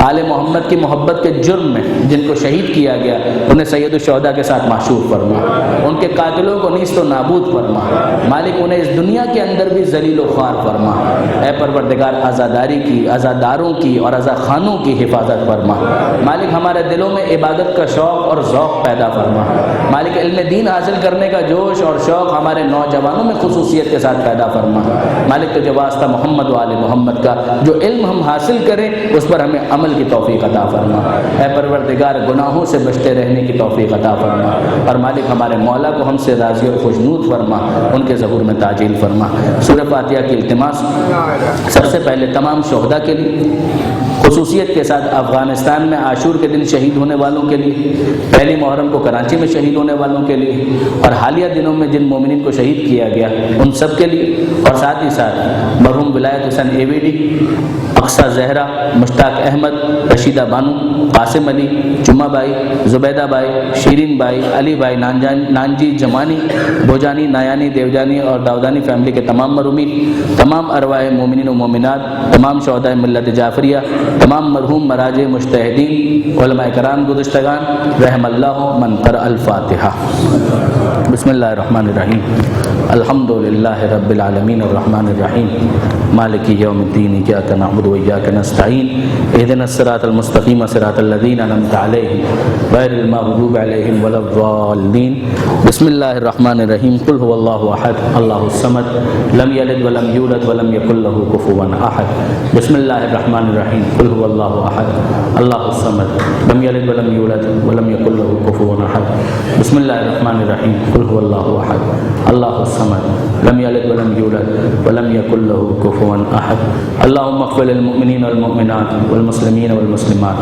آل محمد کی محبت کے جرم میں جن کو شہید کیا گیا انہیں سید الشہداء کے ساتھ محشور فرما، ان کے قاتلوں کو نیست و نابود فرما، مالک انہیں اس دنیا کے اندر بھی ذلیل و خوار فرما۔ اے پروردگار عزاداری کی، عزاداروں کی اور عزا خانوں کی حفاظت فرما۔ مالک ہمارے دلوں میں عبادت کا شوق اور ذوق پیدا فرما۔ مالک علم دین حاصل کرنے کا جوش اور شوق ہمارے نوجوانوں میں خصوصیت کے ساتھ پیدا فرما۔ مالک تجھے واسطہ محمد و آل محمد کا جو علم ہم حاصل کریں اس پر ہمیں عمل کی توفیق عطا فرما۔ اے پروردگار گناہوں سے بچتے رہنے کی توفیق عطا فرما، اور مالک ہمارے مولا کو ہم سے راضی اور خوشنود فرما، ان کے ظہور میں تعجیل فرما۔ سورہ فاتحہ کی التماس سب سے پہلے تمام شہداء کے لیے، خصوصیت کے ساتھ افغانستان میں عاشور کے دن شہید ہونے والوں کے لیے، پہلی محرم کو کراچی میں شہید ہونے والوں کے لیے، اور حالیہ دنوں میں جن مومنین کو شہید کیا گیا ان سب کے لیے، اور ساتھ ہی ساتھ مرحوم ولایت حسین AVD، اقصیٰ زہرا، مشتاق احمد، رشیدہ بانو، قاسم علی، جمعہ بھائی، زبیدہ بھائی، شیرین بھائی، علی بھائی نانجی، جمانی، بھوجانی، نایانی، دیوجانی اور داودانی فیملی کے تمام مرحومین، تمام ارواح مومنین و مومنات، تمام شہداء ملت جعفریہ، تمام مرحوم مراجع مجتہدین، علماء کرام گزشتگان، رحم اللہ من قرأ الفاتحہ۔ بسم اللہ الرحمن الرحیم، الحمد للہ رب العالمین الرحمن الرحیم مالک یوم الدین، ایاک نعبد و ایاک نستعین، اہدنا الصراط المستقیم صراط الذین انعمت علیہم غیر المغضوب علیہم ولا الضالین۔ بسم اللہ الرحمن الرحیم، قل هو اللہ احد اللہ الصمد لم یلد ولم یولد ولم یکن له کفوا احد۔ بسم اللہ الرحمن الرحیم، قل هو اللہ احد اللہ الصمد لم یلد ولم یولد ولم یکن له کفوا احد۔ بسم اللہ الرحمن الرحیم، قل هو اللہ احد اللہ الصمد لم یلد ولم یولد ولم یکن له کفوا احد۔ اللهم اغفر للمؤمنین والمؤمنات والمسلمین والمسلمات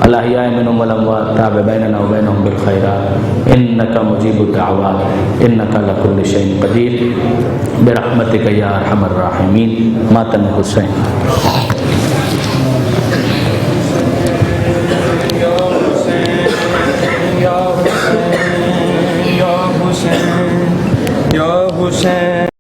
الاحیاء منهم والاموات، تاب بیننا وبینهم بالخیرات انک مجیب الدعوات انک علی کل شیء قدیر برحمتک یا ارحم الراحمین۔ ماتم حسین۔ یا حسین